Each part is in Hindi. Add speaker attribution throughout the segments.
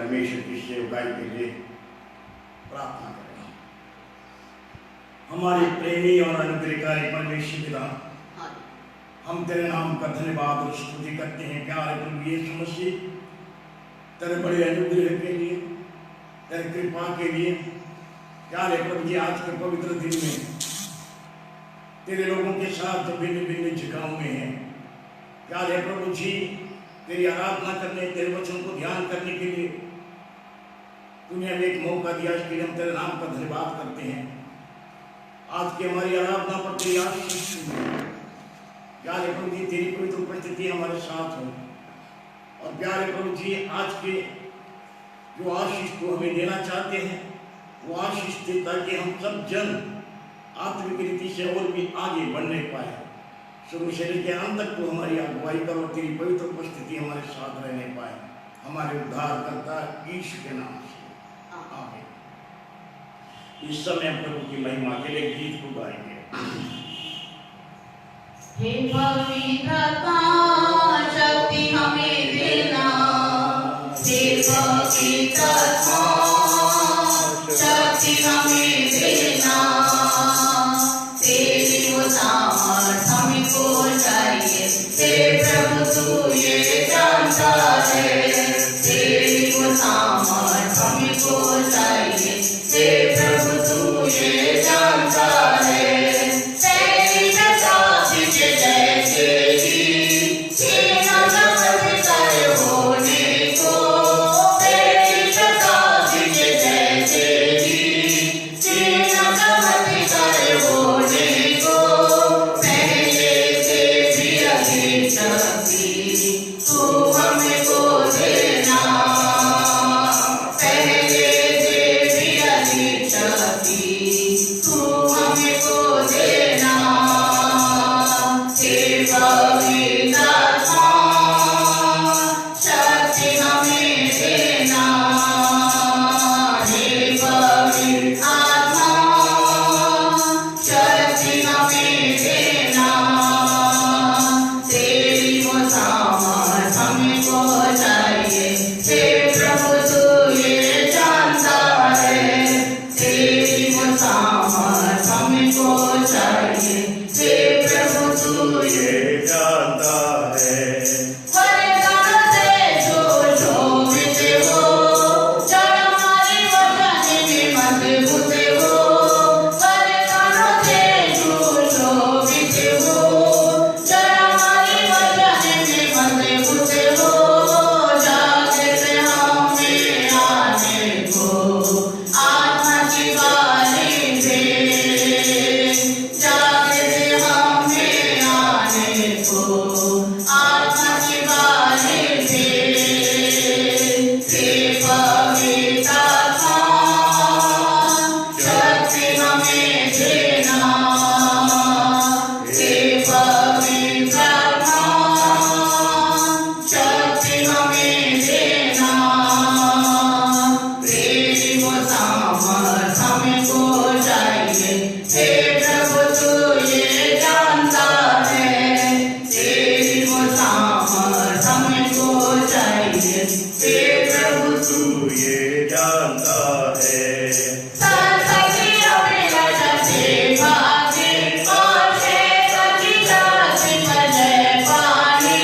Speaker 1: परमेश्वर की सेवकाई के लिए प्रार्थना करें। हमारे प्रेमी और अनुग्रहकारी परमेश्वर पिता, हम तेरे नाम का धन्यवाद और स्तुति करते हैं। प्यारे प्रभु यीशु मसीह, तेरे बड़े अनुग्रह के लिए, तेरे कृपा के लिए, प्यारे प्रभु जी आज के पवित्र दिन में तेरे लोगों के साथ भिन्न भिन्न जगहों में हैं। प्यारे प्रभु जी, तेरी आराधना करने, तेरे वचन को ध्यान करने के लिए तूने हमें एक मौका दिया, इसके लिए हम तेरे नाम का धन्यवाद करते हैं। आज की हमारी आराधना पर तेरी आशीष प्यारे प्रभु जी, तेरी पवित्र उपस्थिति हमारे साथ हो। और प्यारे प्रभु जी, आज के जो आशीष को हमें देना चाहते हैं वो आशीष दे, ताकि हम सब जन आत्मिक रीति से और भी आगे बढ़ने पाए। शुरू से लेकर अंत तक तो हमारी अगुवाई कर और तेरी पवित्र उपस्थिति हमारे साथ रहने पाए। हमारे उद्धारकर्ता यीशु के नाम से आमीन। इस समय प्रभु की महिमा के लिए गीत को गाएंगे।
Speaker 2: हे पवित्रता शक्ति हमें देना, हे पवित्रता शक्ति हमें देना, तेरी वो सामर्थ हमको चाहिए। हे प्रभु तू ये जानता है, तेरी वो सामर्थ हमको चाहिए। हे प्रभु तू ये जानता है, तेरी जैसे जी जीना जगत करे होने को, तेरी जैसे जी जीना जगत करे होने को, पहले से भी अधिक शक्ति तू हमको देना, पहले से भी अधिक शक्ति तू हमको देना। हे पवित्रता शक्ति हमें देना, हे पवित्र आत्मा शक्ति हमें देना, तेरी वो सामर्थ हमको चाहिए। हे प्रभु तू ये जानता है, तेरी वो सामर्थ हमको चाहिए। हे प्रभु तू
Speaker 1: ये जानता है,
Speaker 2: वरदान से जो शोभित हो, जड़ हमारी वचन में मजबूत हो, वरदान से जो शोभित हो, जड़ हमारी वचन में मजबूत हो, जागृत हमें आने को आत्मा की वाणी से, जागृत हमें आने को आत्मा की वाणी से। हे पवित्रता शक्ति हमें देना, हे पवित्रता शक्ति हमें देना, तेरी वो सामर्थ हमको चाहिए। हे प्रभु तू ये जानता है, तेरी वो सामर्थ हमको चाहिए। हे प्रभु
Speaker 1: तू ये जानता है,
Speaker 2: सरस्वती अपने वचन से भागे और शेष की जाति पर जय पाने,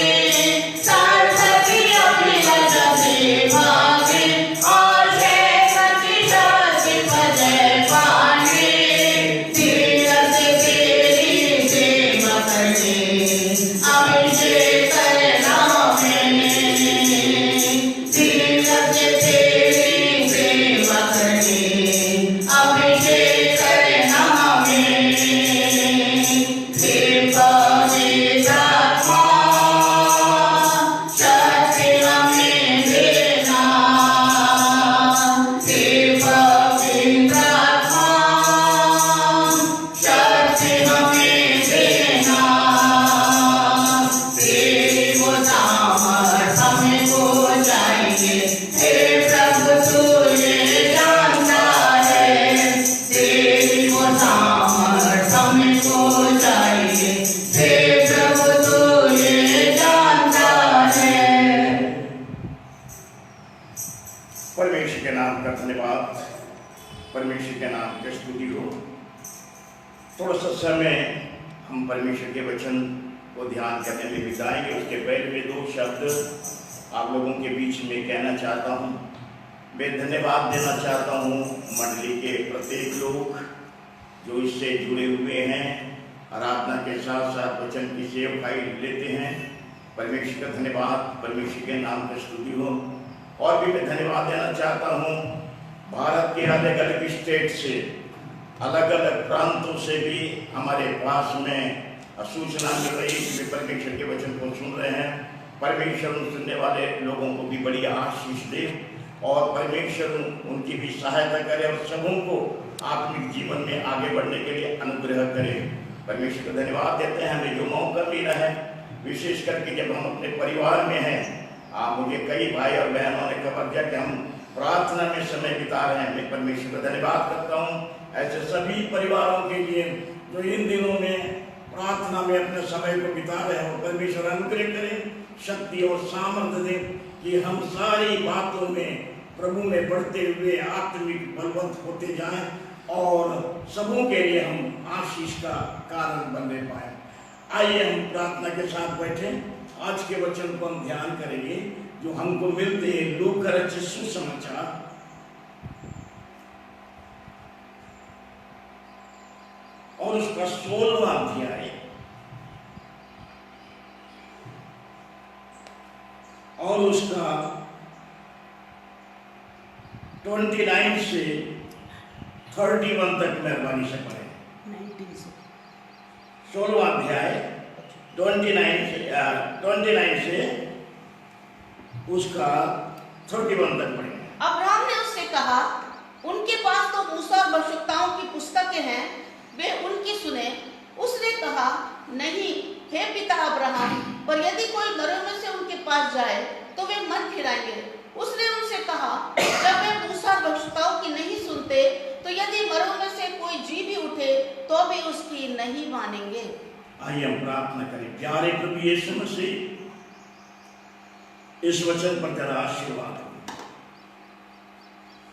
Speaker 2: सरस्वती अपने वचन से भागे और शेष की जाति पर जय पाने, धीरज तेरी सेवा करने अभिषेक करना मैंने, धीरज तेरी सेवा करने अभिषेक करना मैंने। हे पवित्रता शक्ति हमें देना, हे पवित्रता शक्ति हमें देना, तेरी वो सामर्थ हमको चाहिए। हे प्रभु तू ये जानता है, तेरी वो सामर्थ हमको चाहिए। हे प्रभु तू ये जानता है।
Speaker 1: के नाम का धन्यवाद, परमेश्वर के नाम की स्तुति हो। थोड़ा सा समय हम परमेश्वर के वचन को ध्यान करने में बिताएंगे। उसके पहले मैं 2 शब्द आप लोगों के बीच में कहना चाहता हूँ। मैं धन्यवाद देना चाहता हूँ मंडली के प्रत्येक लोग जो इससे जुड़े हुए हैं, आराधना के साथ साथ वचन की सेवकाई लेते हैं। परमेश्वर का धन्यवाद, परमेश्वर के नाम की स्तुति हो। और भी मैं धन्यवाद देना चाहता हूँ भारत के अलग अलग स्टेट से, अलग अलग प्रांतों से भी हमारे पास में सूचना मिल रही है कि परमेश्वर के वचन को सुन रहे हैं। परमेश्वर उन सुनने वाले लोगों को भी बड़ी आशीष दे और परमेश्वर उनकी भी सहायता करे और सबों को आत्मिक जीवन में आगे बढ़ने के लिए अनुग्रह करे। परमेश्वर को धन्यवाद देते हैं हमें जो मौका मिला है, विशेष करके जब हम अपने परिवार में हैं। मुझे कई भाई और बहनों ने खबर दिया कि हम प्रार्थना में समय बिता रहे हैं। मैं परमेश्वर का धन्यवाद करता हूँ ऐसे सभी परिवारों के लिए जो इन दिनों में प्रार्थना में अपने समय को बिता रहे हैं। परमेश्वर अनुग्रह करें, शक्ति और सामर्थ्य दे कि हम सारी बातों में प्रभु में बढ़ते हुए आत्मिक बलवंत होते जाएं और सबों के लिए हम आशीष का कारण बनने पाए। आइए हम प्रार्थना के साथ बैठे। आज के वचन को हम ध्यान करेंगे जो हमको मिलते हैं लूका का रचित सुसमाचार और उसका 16वां अध्याय और उसका 29 से 31 तक मेहरबानी से पढ़े। 16वां अध्याय 29 से उसका 31 तक पढ़े।
Speaker 2: अब्राहम ने उससे कहा, उनके पास तो मूसा और भविष्यवक्ताओं की पुस्तकें हैं, वे उनकी सुने। उसने कहा, नहीं हे पिता अब्राहम, पर यदि कोई मरों में से उनके पास जाए तो वे मन फिराएंगे। उसने उनसे कहा, जब वे मूसा और भविष्यवक्ताओं की नहीं सुनते तो यदि मरों में से कोई जी भी उठे तो भी उसकी नहीं मानेंगे।
Speaker 1: आइए हम प्रार्थना करें। प्यारे प्रभु यीशु मसीह, इस वचन पर तेरा आशीर्वाद हो।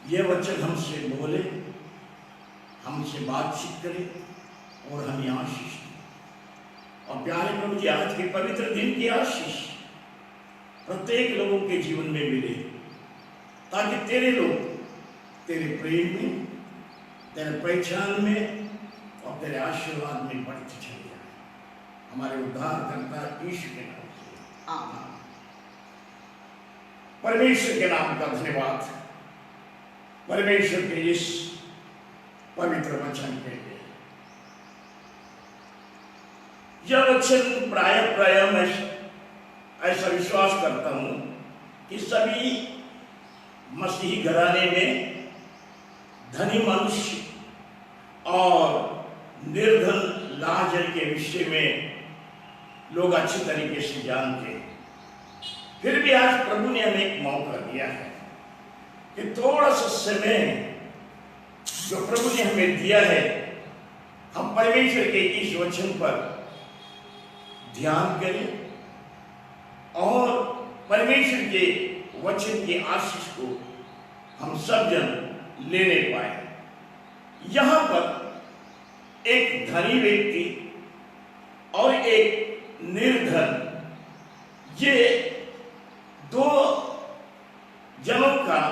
Speaker 1: ये वचन हमसे बोले, हमसे बातचीत करे और हमें आशीष दे। और प्यारे प्रभु जी, आज के पवित्र दिन की आशीष प्रत्येक लोगों के जीवन में मिले, ताकि तेरे लोग तेरे प्रेम में, तेरे पहचान में और तेरे आशीर्वाद में बढ़ते चले जाए। हमारे उद्धारकर्ता यीशु के नाम से आमीन। परमेश्वर के नाम का धन्यवाद, परमेश्वर के इस पवित्र वचन के लिए। यह वचन प्राय मैं ऐसा विश्वास करता हूं कि सभी मसीही घराने में धनी मनुष्य और निर्धन लाजर के विषय में लोग अच्छी तरीके से जानते हैं। फिर भी आज प्रभु ने हमें एक मौका दिया है कि थोड़ा सा समय जो प्रभु ने हमें दिया है, हम परमेश्वर के इस वचन पर ध्यान करें और परमेश्वर के वचन की आशीष को हम सब जन लेने पाए। यहां पर एक धनी व्यक्ति और एक निर्धन, ये 2 जनों का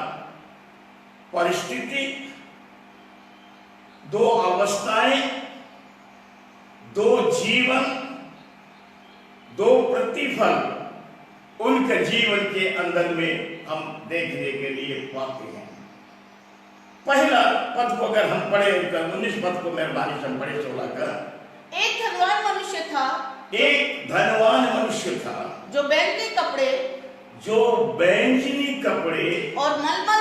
Speaker 1: परिस्थिति, 2 अवस्थाएं, 2 जीवन, 2 प्रतिफल उनके जीवन के अंदर में हम देखने के लिए पाते हैं। पहला पद को अगर हम पढ़े, 19 पद को मेहरबानी से हम पढ़े 16 का।
Speaker 2: एक धनवान मनुष्य था,
Speaker 1: एक धनवान मनुष्य था
Speaker 2: जो
Speaker 1: बैंगनी कपड़े
Speaker 2: और मलमल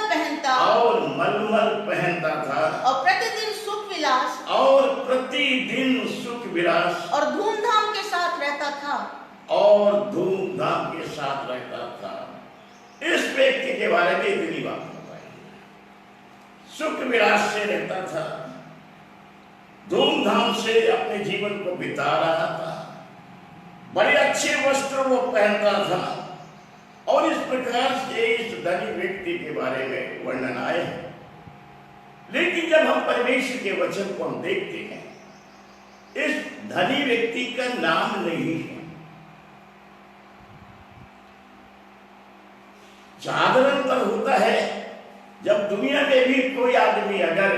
Speaker 2: पहनता
Speaker 1: था
Speaker 2: और प्रतिदिन सुख विलास और धूमधाम के साथ रहता था। इस व्यक्ति के बारे में इतनी बात बताई, सुख विलास से रहता था, धूमधाम से अपने जीवन को बिता रहा था, बड़े अच्छे वस्त्र वो पहनता था और इस
Speaker 1: प्रकार से इस धनी व्यक्ति के बारे में वर्णन आए हैं, लेकिन जब हम परमेश्वर के वचन को हम देखते हैं, इस धनी व्यक्ति का नाम नहीं है। साधारणतः होता है जब दुनिया में भी कोई आदमी अगर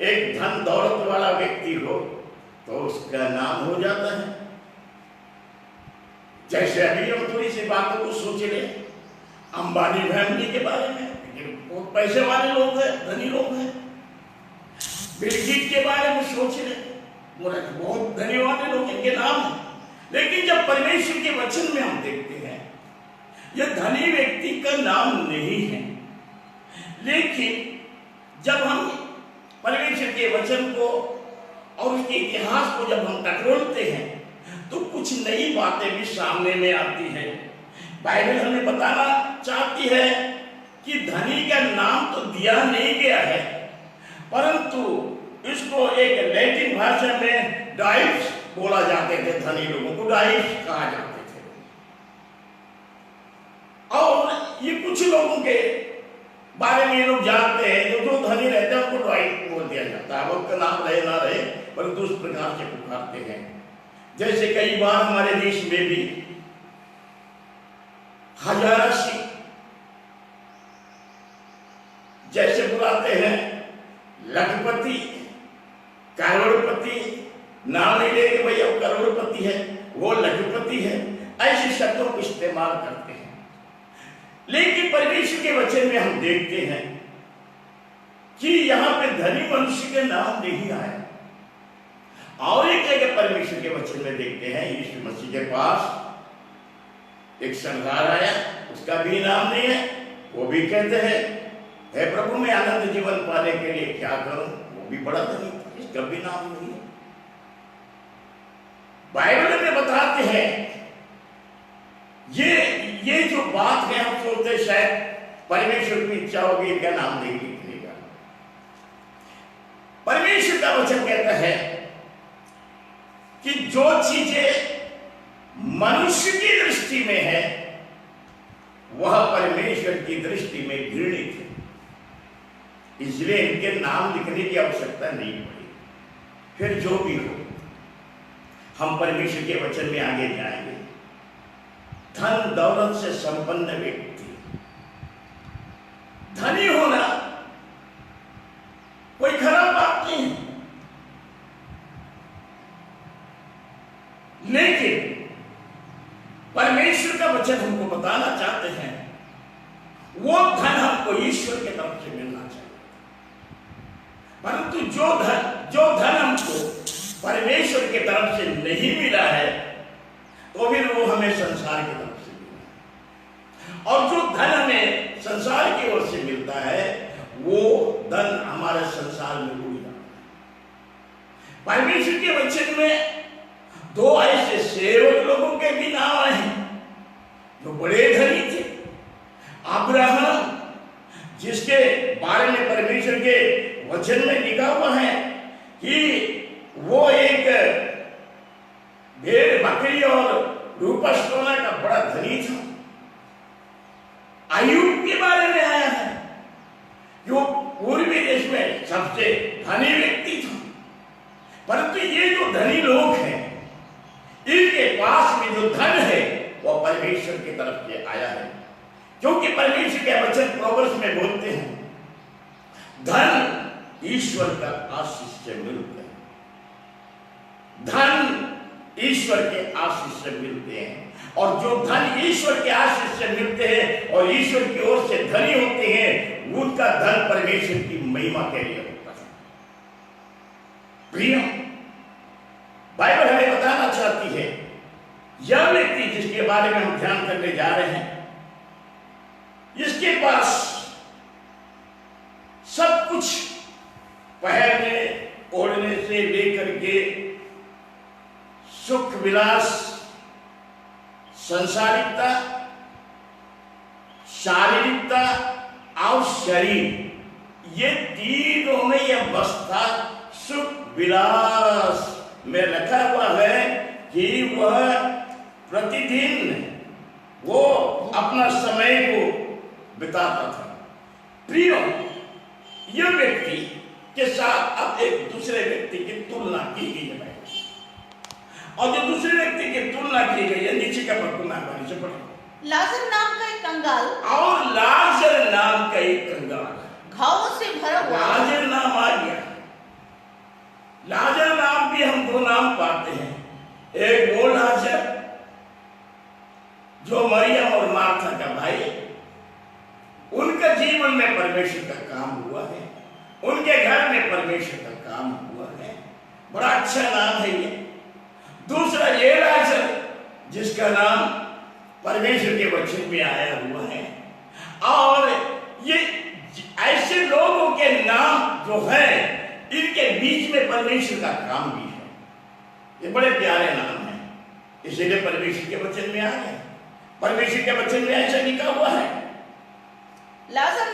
Speaker 1: एक धन दौलत वाला व्यक्ति हो तो उसका नाम हो जाता है। जैसे अभी हम थोड़ी सी बातों को सोच ले, अंबानी फैमिली के बारे में, बहुत पैसे वाले लोग हैं, धनी लोग हैं। बिल गेट्स के बारे में सोच ले, बहुत धनी वाले लोग, इनके नाम हैं। लेकिन जब परमेश्वर के वचन में हम देखते हैं, यह धनी व्यक्ति का नाम नहीं है। लेकिन जब हम परमेश्वर के वचन को और उसके इतिहास को जब हम टटोलते हैं तो कुछ नई बातें भी सामने में आती है। बाइबल हमें बताना चाहती है कि धनी का नाम तो दिया नहीं गया है, परंतु इसको एक लैटिन भाषा में डाइस बोला जाते थे। धनी लोगों को डाइस कहा जाते थे। और ये कुछ लोगों के बारे में ये लोग जानते हैं, जो धनी रहते हैं उनको डाइस बोल दिया जाता है। उनका नाम रहे ना रहे, परंतु उस प्रकार से पुकारते हैं। जैसे कई बार हमारे देश में भी हजारा सिंह जैसे बुलाते हैं, लखपति, करोड़पति, नाम नहीं लेंगे भैया वो करोड़पति है, वो लखपति है, ऐसे शब्दों को इस्तेमाल करते हैं। लेकिन परमेश्वर के वचन में हम देखते हैं कि यहां पे धनी मनुष्य के नाम नहीं आया। और एक जगह परमेश्वर के वचन में देखते हैं, यीशु मसीह के पास एक सरदार आया, उसका भी नाम नहीं है। वो भी कहते हैं, हे प्रभु मैं आनंद जीवन पाने के लिए क्या करूं? वो भी बड़ा धनी था, इसका भी नाम नहीं है। बाइबल में बताते हैं ये जो बात है, हम सोचते शायद परमेश्वर की इच्छा होगी इनका नाम नहीं लिखने का। परमेश्वर का वचन कहता है कि जो चीजें मनुष्य की दृष्टि में है वह परमेश्वर की दृष्टि में घृणित है, इसलिए इनके नाम लिखने की आवश्यकता नहीं पड़ी। फिर जो भी हो, हम परमेश्वर के वचन में आगे जाएंगे। धन दौलत से संपन्न व्यक्ति, धनी होना कोई खराब बात नहीं है, लेकिन परमेश्वर का वचन हमको बताना चाहते हैं वो धन हमको ईश्वर के तरफ से मिलना चाहिए। परंतु जो धन हमको परमेश्वर के तरफ से नहीं मिला है तो फिर वो हमें संसार की तरफ से मिला है। और जो धन हमें संसार की ओर से मिलता है वो धन हमारे संसार में उड़ जाता है। परमेश्वर के वचन में दो ऐसे सेवक लोगों के भी नाम आए हैं जो बड़े धनी थे। अब्राहम, जिसके बारे में परमेश्वर के वचन में लिखा हुआ है कि वो एक भेड़ बकरी और रूपा सोना का बड़ा धनी था। अय्यूब के बारे में आया है कि वो पूर्वी देश में सबसे धनी व्यक्ति था। परंतु ये जो धनी लोग हैं, इनके पास में जो धन है वो परमेश्वर की तरफ से आया है, क्योंकि परमेश्वर के वचन प्रोवर्ब्स में बोलते हैं धन ईश्वर का आशीष से मिलता है। धन ईश्वर के आशीष से मिलते हैं, और जो धन ईश्वर के आशीष से मिलते हैं और ईश्वर की ओर से धनी होते हैं, उनका धन परमेश्वर की महिमा के लिए होता है। प्रिय, बाइबल हमें बताना चाहती है यह व्यक्ति जिसके बारे में हम ध्यान करने जा रहे हैं, इसके पास सब कुछ पहनने ओढ़ने से लेकर के सुख विलास, संसारिकता, शारीरिकता और शरीर, ये तीनों में यह अवस्था सुख विलास में रखा हुआ है कि वह प्रतिदिन वो अपना समय को बिताता था। प्रियो, यह व्यक्ति के साथ अब एक दूसरे व्यक्ति की तुलना की गई है, और जो दूसरे व्यक्ति की तुलना की गई है, नीचे का पढ़ना से पढ़ो।
Speaker 2: लाजर नाम का एक कंगाल,
Speaker 1: और लाजर नाम का एक कंगाल
Speaker 2: घावों से भरा हुआ।
Speaker 1: लाजर नाम आ गया। लाजर नाम भी हम दो नाम पाते हैं, एक वो लाजर जो मरियम और मार्था का भाई, उनका जीवन में परमेश्वर का काम हुआ है, उनके घर में परमेश्वर का काम हुआ है, बड़ा अच्छा नाम है ये। दूसरा ये लाजर जिसका नाम परमेश्वर के वचन में आया हुआ है, और ये ऐसे लोगों के नाम जो है, इनके बीच में परमेश्वर का काम भी है। ये बड़े प्यारे नाम हैं, इसीलिए परमेश्वर के वचन में आ गए। परमेश्वर के वचन में ऐसा लिखा हुआ है,
Speaker 2: लाजर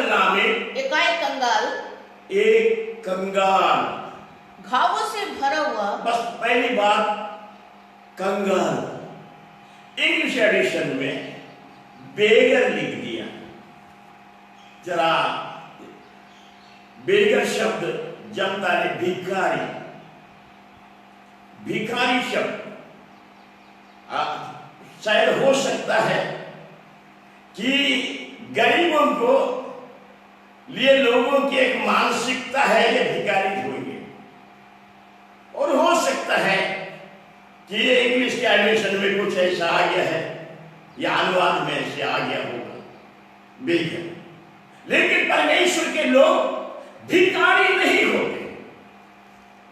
Speaker 2: नाम एक कंगाल,
Speaker 1: एक कंगाल,
Speaker 2: घावों से भरा हुआ।
Speaker 1: बस पहली बात, कंगाल। इंग्लिश एडिशन में बेगर लिख दिया। जरा बेगर शब्द जमता है भिखारी, भिखारी शब्द शायद हो सकता है कि गरीबों को लिए लोगों की एक मानसिकता है, ये भिखारी होंगे, और हो सकता है कि ये इंग्लिश के एडिशन में कुछ ऐसा आ गया है, या अनुवाद में ऐसे आ गया होगा बेगर। लेकिन परमेश्वर के लोग भिखारी नहीं होते,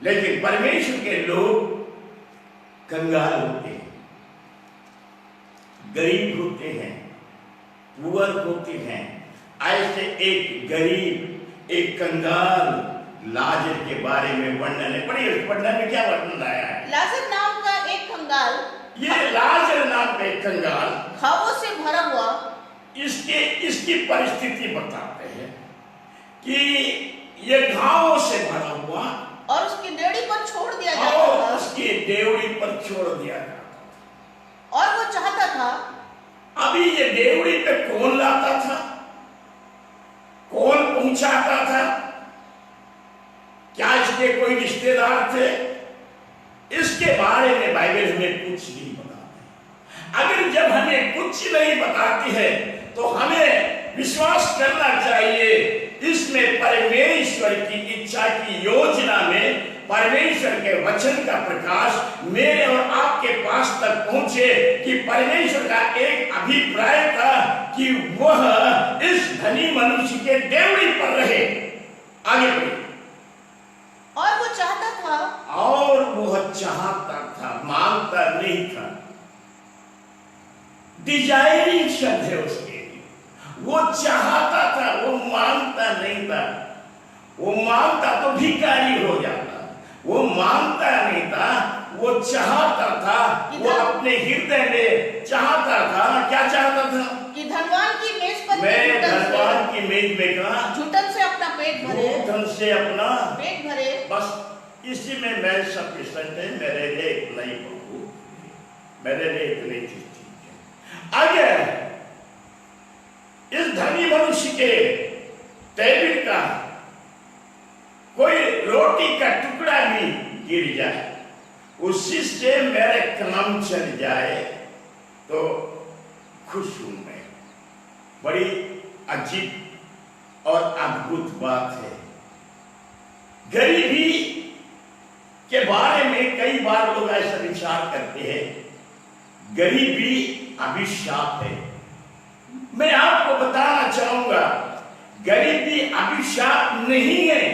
Speaker 1: लेकिन परमेश्वर के लोग कंगाल होते हैं, गरीब होते हैं, पुअर होते हैं। ऐसे एक गरीब, एक कंगाल लाजर के बारे में वर्णन है। पढ़िए, उस वर्णन में क्या वर्णन आया है?
Speaker 2: लाजर नाम का एक कंगाल,
Speaker 1: ये लाजर नाम का एक कंगाल
Speaker 2: घावों से भरा हुआ।
Speaker 1: इसकी परिस्थिति बताते हैं कि ये घावों से भरा हुआ,
Speaker 2: और उसकी डेवड़ी पर छोड़ दिया जाता
Speaker 1: और
Speaker 2: था,
Speaker 1: उसकी डेवड़ी पर छोड़ दिया जाता था।
Speaker 2: और वो चाहता था,
Speaker 1: अभी ये डेवड़ी पे कौन लाता था, कौन पहुंचाता था? क्या इसके कोई रिश्तेदार थे? इसके बारे में बाइबल हमें कुछ नहीं बताती। अगर जब हमें कुछ नहीं बताती है तो हमें विश्वास करना चाहिए, इसमें परमेश्वर की इच्छा की योजना में परमेश्वर के वचन का प्रकाश मेरे और आपके पास तक पहुंचे, कि परमेश्वर का एक अभिप्राय था कि वह इस धनी मनुष्य के डेवड़ी पर रहे। आगे बढ़िए।
Speaker 2: और वो चाहता था,
Speaker 1: और वह चाहता था, मांगता नहीं था। डिजायरिंग शब्द है उसके लिए। वो चाहता था, वो मांगता नहीं था। वो मांगता तो भिखारी हो जाता, वो मांगता नहीं था, वो चाहता था। वो अपने हृदय में चाहता था, क्या चाहता था?
Speaker 2: कि धनवान की मेज पर
Speaker 1: मैं धनवान की मेज में कहा
Speaker 2: झूठन से अपना पेट भरे,
Speaker 1: झूठन से अपना
Speaker 2: पेट भरे।
Speaker 1: बस इसी में मैं सब समझते हैं, मेरे लिए इतना ही बहुत, मेरे लिए इतनी चीज ठीक है। अगर इस धनी मनुष्य के टेबल का कोई रोटी का टुकड़ा भी गिर जाए, उसी से मेरे काम चल जाए, तो खुश हूं मैं। बड़ी अजीब और अद्भुत बात है। गरीबी के बारे में कई बार लोग ऐसा विचार करते हैं, गरीबी अभिशाप है। मैं आपको बताना चाहूंगा, गरीबी अभिशाप नहीं है।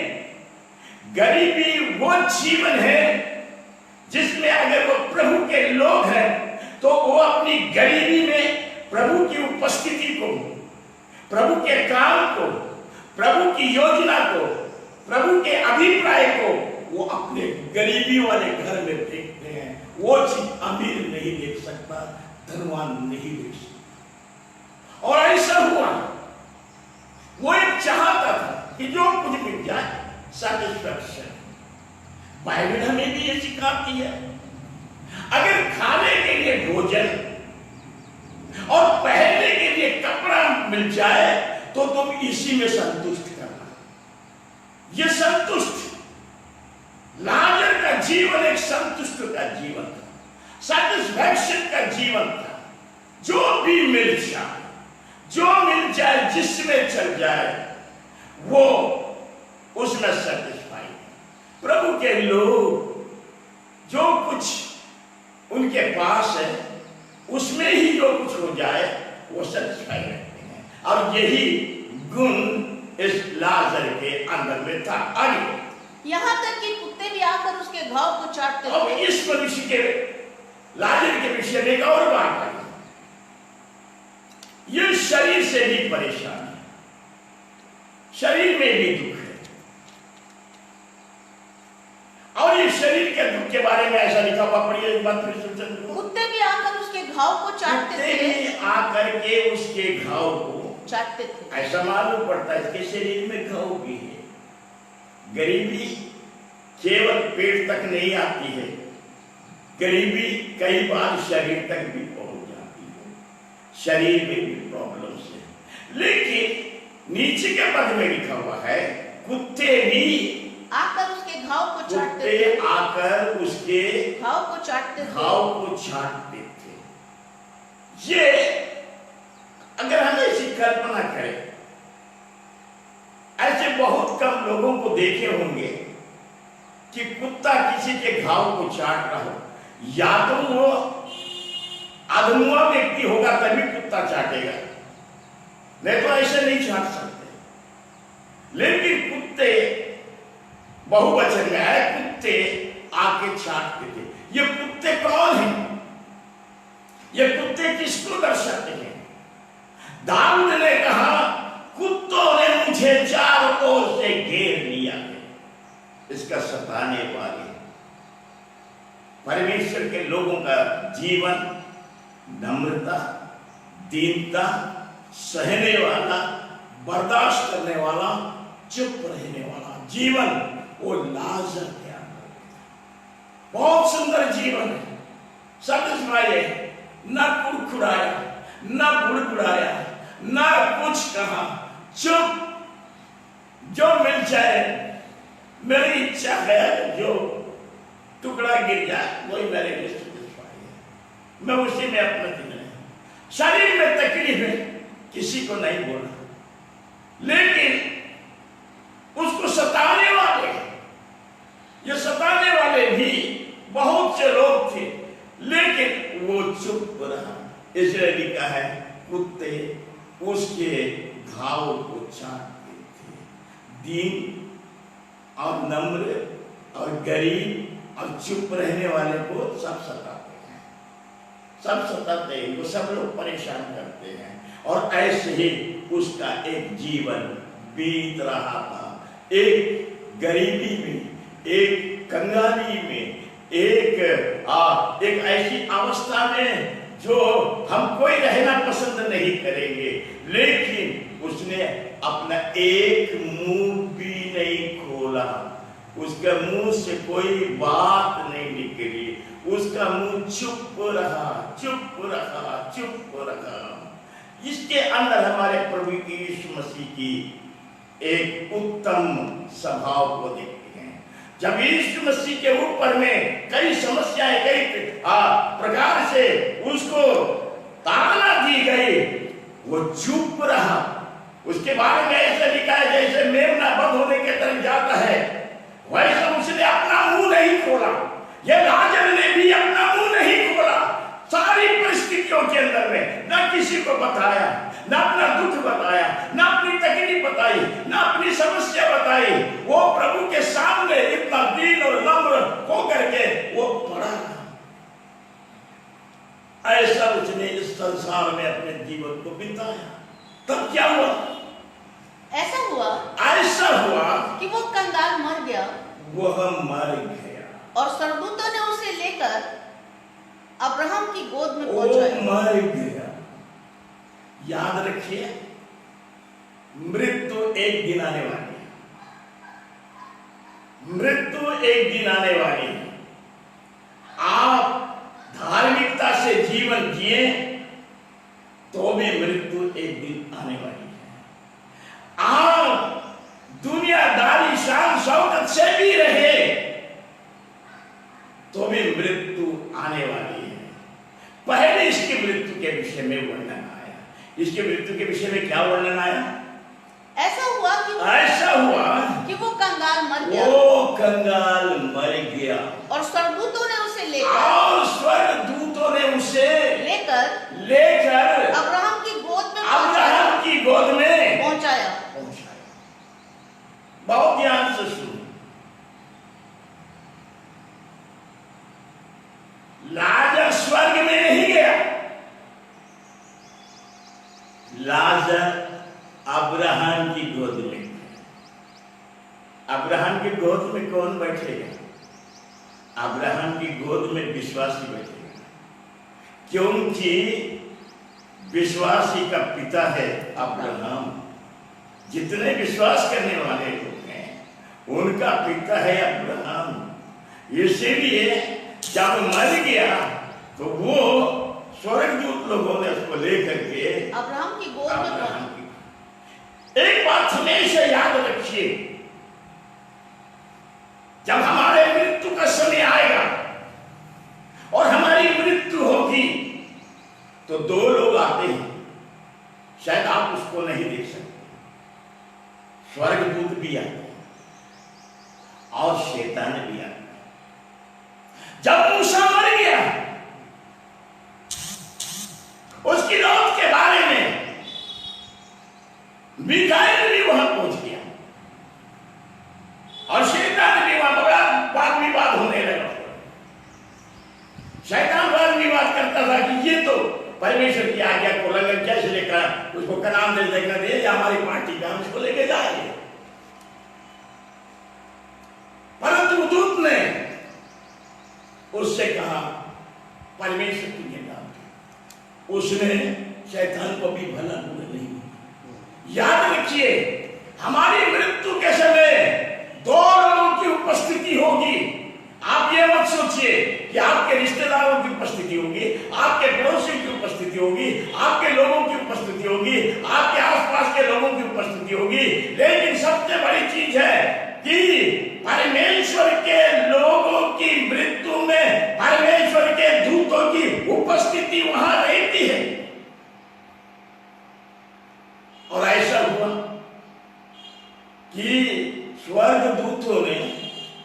Speaker 1: गरीबी वो जीवन है जिसमें अगर वो प्रभु के लोग हैं तो वो अपनी गरीबी में प्रभु की उपस्थिति को, प्रभु के काम को, प्रभु की योजना को, प्रभु के अभिप्राय को वो अपने गरीबी वाले घर में देखते हैं। वो चीज अमीर नहीं देख सकता, धनवान नहीं देख सकता। और ऐसा हुआ, वो एक चाहता था कि जो कुछ मिल जाए, सैटिस्फैक्शन। बाइबल हमें भी ये सिखाती है, अगर खाने के लिए भोजन और पहनने के लिए मिल जाए तो तुम इसी में संतुष्ट करना। ये संतुष्ट, लाजर का जीवन एक संतुष्ट का जीवन था, सेटिस्फैक्शन का जीवन था। जो भी मिल जाए, जो मिल जाए, जिसमें चल जाए, वो उसमें सेटिस्फाई। प्रभु के लोग जो कुछ उनके पास है उसमें ही जो कुछ हो जाए वो सेटिस्फाई रहते हैं। और यही गुण इस लाजर के अंदर में था। आगे
Speaker 2: यहाँ तक कि कुत्ते भी आकर उसके घाव को चाटते
Speaker 1: अब
Speaker 2: थे।
Speaker 1: इस मनुष्य के लाजर के विषय में एक और बात है, ये शरीर से भी परेशान है, शरीर में भी दुख है। और ये शरीर के दुख के बारे में ऐसा लिखा हुआ, पढ़िए एक बात फिर सुन।
Speaker 2: कुत्ते भी आकर उसके घाव को चाटते थे।
Speaker 1: कुत्ते भी आकर के उसके घाव को
Speaker 2: चाटते थे।
Speaker 1: ऐसा मालूम पड़ता है इसके शरीर में घाव भी है। गरीबी केवल पेट तक नहीं आती है, गरीबी कई बार शरीर तक भी पहुंच जाती है, शरीर में भी प्रॉब्लम्स है। लेकिन नीचे के पद में लिखा हुआ है कुत्ते भी
Speaker 2: आकर उसके घाव को चाटते
Speaker 1: कुत्ते
Speaker 2: थे।
Speaker 1: आकर उसके
Speaker 2: घाव को चाटते थे।
Speaker 1: घाव को छाटते थे। ये अगर हम ऐसी कल्पना करें, ऐसे बहुत कम लोगों को देखे होंगे कि कुत्ता किसी के घाव को चाट रहा हो। या तो वो अधमुआ व्यक्ति होगा तभी कुत्ता चाटेगा, नहीं तो ऐसे नहीं चाट सकते। लेकिन कुत्ते बहुवचन में है, कुत्ते आके चाटते थे। ये कुत्ते कौन हैं? ये कुत्ते किसको दर्शाते हैं? दाऊद ने कहा कुत्तों ने मुझे चारों ओर से घेर लिया है। इसका सताने वाले परमेश्वर के लोगों का जीवन नम्रता, दीनता, सहने वाला, बर्दाश्त करने वाला, चुप रहने वाला जीवन वो लाजर के अंदर बहुत सुंदर जीवन है। सेटिस्फाई है, न कुड़कुड़ाया, न बुड़बुड़ाया, न कुछ कहा, चुप। जो मिल जाए, मेरी इच्छा है जो टुकड़ा गिर जाए वही मेरे लिए सेटिस्फाई है, मैं उसी में अपना दिन है। शरीर में तकलीफ है, किसी को नहीं बोला, लेकिन उसको सताने वाले, ये सताने वाले भी बहुत से लोग थे, लेकिन वो चुप रहा। इसलिए लिखा है कुत्ते उसके घाव को चाटते थे। दीन और नम्र और गरीब और चुप रहने वाले को सब सताते हैं, सब सताते हैं, वो सब लोग परेशान करते हैं। और ऐसे ही उसका एक जीवन बीत रहा था, एक गरीबी में, एक कंगाली में, एक ऐसी अवस्था में जो हम कोई रहना पसंद नहीं करेंगे। लेकिन उसने अपना एक मुंह भी नहीं खोला, उसके मुंह से कोई बात नहीं निकली, उसका मुंह चुप रहा, चुप रहा, चुप रहा। इसके अंदर हमारे प्रभु यीशु मसीह की एक उत्तम स्वभाव को देखते हैं। जब यीशु मसीह के ऊपर में कई समस्याएं, कई प्रकार से उसको ताड़ना दी गई, वो चुप रहा। उसके बारे में ऐसा लिखा है जैसे मेमना बंद होने के तरफ जाता है, वैसे उसने अपना मुंह नहीं खोला। ये लाजर ने भी अपना मुंह नहीं खोला। सारी परिस्थितियों के अंदर में न किसी को बताया, न अपना दुख बताया, न अपनी तकलीफ बताई, न अपनी समस्या बताई। वो प्रभु के सामने इतना दीन और नम्र होकर के वो पड़ा। ऐसा उसने इस संसार में अपने जीवन को बिताया। तब क्या हुआ? ऐसा हुआ
Speaker 2: कि वो कंगाल मर गया,
Speaker 1: वह मर गया
Speaker 2: और सरदूतों ने उसे लेकर अब्राहम की गोद में पहुंचाया।
Speaker 1: मर गया। याद रखिए, मृत्यु एक दिन आने वाली है, मृत्यु एक दिन आने वाली है। आप धार्मिकता से जीवन जिए तो भी मृत्यु एक दिन आने वाली है। आप दुनियादारी शान शौकत से भी रहे तो भी मृत्यु आने वाली है। पहले इसकी मृत्यु के विषय में वर्णन आया। इसके मृत्यु के विषय में क्या वर्णन आया?
Speaker 2: ऐसा हुआ कि वो कंगाल मर गया।
Speaker 1: वो कंगाल मर गया
Speaker 2: और स्वर्गदूतों ने उसे लेकर अब्राहम की गोद में पहुंचाया।
Speaker 1: बहुत ध्यान से सुनो। लाजर स्वर्ग में नहीं गया, लाजर अब्राहम की गोद में। अब्राहम की गोद में कौन बैठेगा? अब्राहम की गोद में विश्वासी बैठेगा, क्योंकि विश्वासी का पिता है अब्राहम। जितने विश्वास करने वाले लोग हैं उनका पिता है अब्राहम। इसीलिए जब मर गया तो वो स्वर्गदूत लोगों ने उसको लेकर के
Speaker 2: अब्राहम की गोद में।
Speaker 1: एक बात हमेशा याद रखिए, जब हमारे मृत्यु का समय आएगा और हमारी मृत्यु होगी तो दो लोग आते हैं, शायद आप उसको नहीं देख सकते। स्वर्गदूत भी आते हैं और शैतान भी आते हैं। जब मूसा मर गया उसकी मौत के बारे में मिकाएल भी वहां पहुंच गया और शैतान भी वहां बड़ा वाद विवाद होने लगा। शैतान वाद विवाद करता था कि ये तो परमेश्वर की आज्ञा को उल्लंघन कैसे लेकर उसको कनान दे देगा, दे या हमारी पार्टी का हम उसको लेके जाएंगे। परंतु दूत ने उससे कहा परमेश्वर की जगह। उसने शैतान को भी भला बुरा नहीं। याद रखिए, हमारी मृत्यु के समय दो लोगों की उपस्थिति होगी। आप ये मत सोचिए कि आपके रिश्तेदारों की उपस्थिति होगी, आपके पड़ोसियों की उपस्थिति होगी, आपके लोगों की उपस्थिति होगी, आपके आसपास के लोगों की उपस्थिति होगी। लेकिन सबसे बड़ी चीज है कि परमेश्वर के लोगों की मृत्यु में परमेश्वर के दूतों की उपस्थिति वहां रहती है। और ऐसा हुआ कि स्वर्गदूतों ने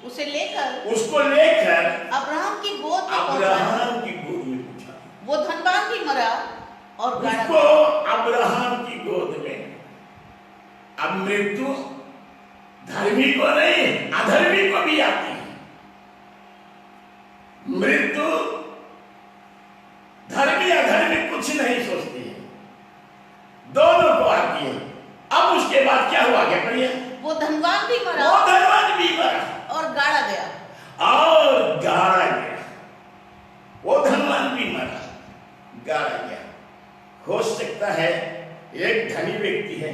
Speaker 1: उसको लेकर
Speaker 2: अब्राहम की गोद
Speaker 1: में पूछा।
Speaker 2: वो धनवान भी मरा और गाड़ा
Speaker 1: उसको अब्राहम की गोद में। अब मृत्यु धर्मी को नहीं अधर्मी को भी आती है। मृत्यु धर्मी अधर्मी कुछ नहीं सोचती है, दोनों को आती है। अब उसके बाद क्या हुआ? क्या करिए?
Speaker 2: वो धनवान भी मरा और गाड़ा गया।
Speaker 1: वो धनवान भी मरा, गाड़ा गया। हो सकता है एक धनी व्यक्ति है,